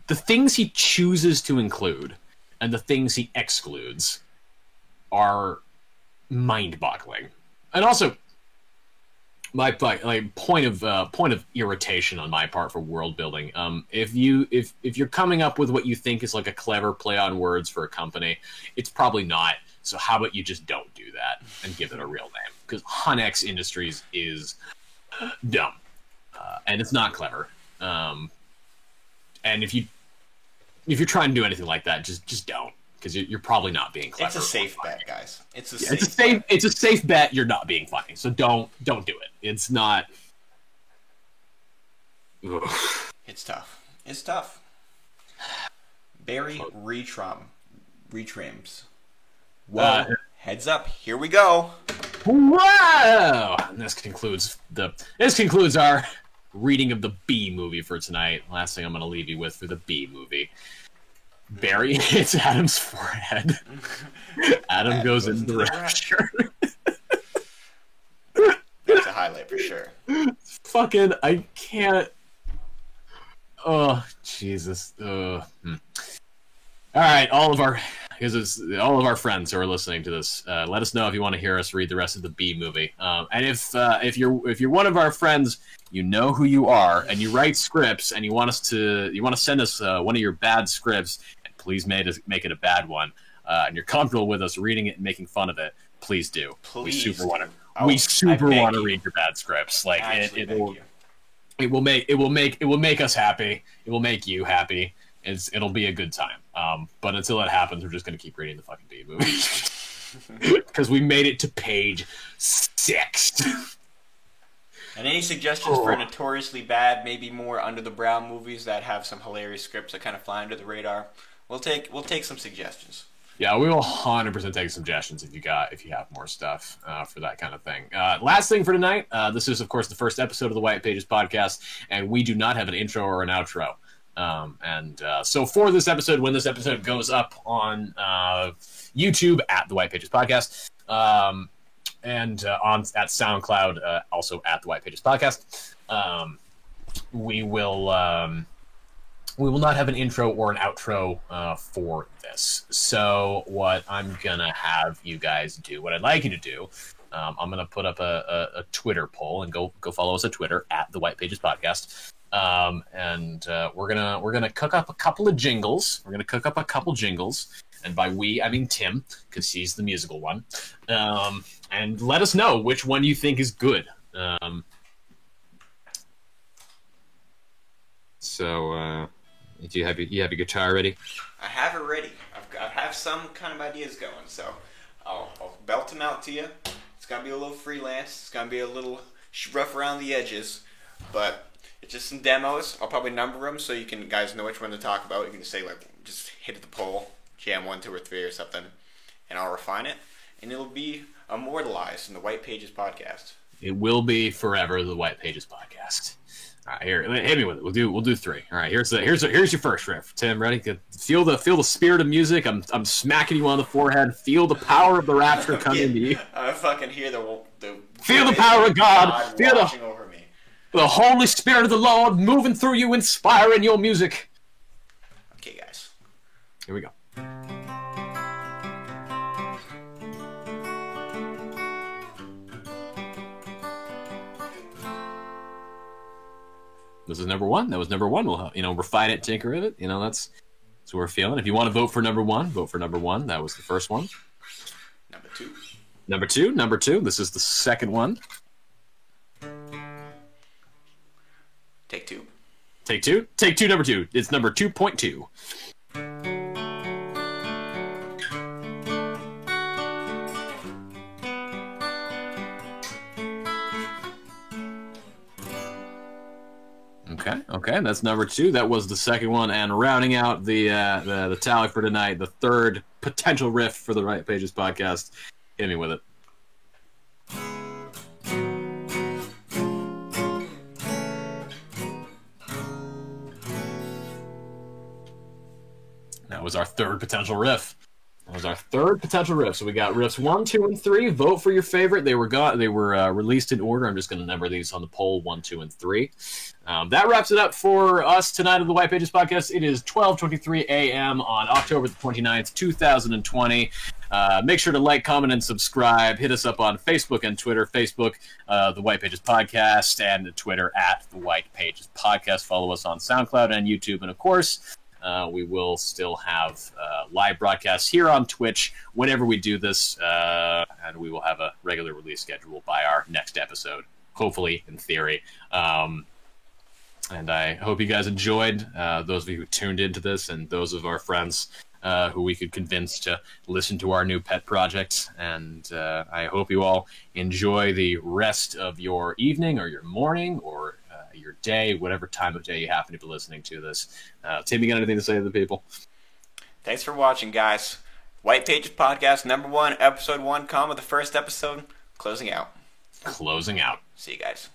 the things he chooses to include and the things he excludes are mind-boggling. And also, my point of irritation on my part for world building. If you're coming up with what you think is like a clever play on words for a company, it's probably not. So how about you just don't do that and give it a real name? Because Hunex Industries is dumb, and it's not clever. And if you're trying to do anything like that, just don't, because you're probably not being clever. It's a safe bet, guys. It's a safe bet. You're not being funny, so don't do it. It's not. Ugh. It's tough. It's tough. Barry retrims. Whoa! Heads up! Here we go. Whoa! And this concludes our reading of the B movie for tonight. Last thing I'm going to leave you with for the B movie. Barry hits Adam's forehead. Adam goes into the rapture. That's a highlight for sure. Fucking, I can't. Oh, Jesus. All right, all of our friends who are listening to this, let us know if you want to hear us read the rest of the B movie. And if you're one of our friends, you know who you are, and you write scripts, and you want to send us one of your bad scripts, and please make it a bad one, and you're comfortable with us reading it and making fun of it, please do. Please. We super want to read your bad scripts. Like it will make us happy. It will make you happy. It'll be a good time. But until that happens, we're just going to keep reading the fucking B movie. Because we made it to page 6. And any suggestions for notoriously bad, maybe more under the brow movies that have some hilarious scripts that kind of fly under the radar? We'll take some suggestions. Yeah, we will 100% take suggestions if you have more stuff for that kind of thing. Last thing for tonight. This is, of course, the first episode of the White Pages podcast, and we do not have an intro or an outro. So for this episode, when this episode goes up on YouTube at the White Pages Podcast, and at SoundCloud, also at the White Pages Podcast, we will not have an intro or an outro for this. So what I'm gonna have you guys do, what I'd like you to do, I'm gonna put up a Twitter poll, and go follow us on Twitter at the White Pages Podcast. And we're gonna cook up a couple of jingles. We're gonna cook up a couple jingles, and by we I mean Tim, because he's the musical one. And let us know which one you think is good. So do you have your guitar ready? I have it ready. I have some kind of ideas going, so I'll belt them out to you. It's gonna be a little freelance. It's gonna be a little rough around the edges, but it's just some demos. I'll probably number them so you guys know which one to talk about. You can just say, like, just hit the poll, jam 1, 2, or 3 or something, and I'll refine it, and it'll be immortalized in the White Pages podcast. It will be forever the White Pages podcast. All right, here, hit me with it. We'll do 3. All right, here's your first riff. Tim, ready? Feel the spirit of music. I'm smacking you on the forehead. Feel the power of the rapture coming into you. I fucking hear the feel the power of God. Feel watching over me. The Holy Spirit of the Lord moving through you, inspiring your music. Okay, guys. Here we go. This is number 1. That was number 1. We'll, refine it, tinker it. That's what we're feeling. If you want to vote for number 1, vote for number 1. That was the first one. Number 2. This is the second one. Take 2. Take two, number 2. It's number 2.2. Okay, that's number 2. That was the second one, and rounding out the tally for tonight, the third potential riff for the White Pages podcast. Hit me with it. That was our third potential riff. That was our third potential riff. So we got riffs 1, 2, and 3. Vote for your favorite. They were released in order. I'm just going to number these on the poll 1, 2, and 3. That wraps it up for us tonight on the White Pages podcast. It is 12:23 a.m. on October the 29th, 2020. Make sure to like, comment, and subscribe. Hit us up on Facebook and Twitter. Facebook, the White Pages podcast, and Twitter at the White Pages podcast. Follow us on SoundCloud and YouTube, and of course. We will still have live broadcasts here on Twitch whenever we do this, and we will have a regular release schedule by our next episode, hopefully, in theory. And I hope you guys enjoyed, those of you who tuned into this, and those of our friends who we could convince to listen to our new pet projects. And I hope you all enjoy the rest of your evening or your morning or your day, whatever time of day you happen to be listening to this. Tim, you got anything to say to the people? Thanks for watching, guys. White Pages Podcast, number 1, episode 1, the first episode, closing out. Closing out. See you guys.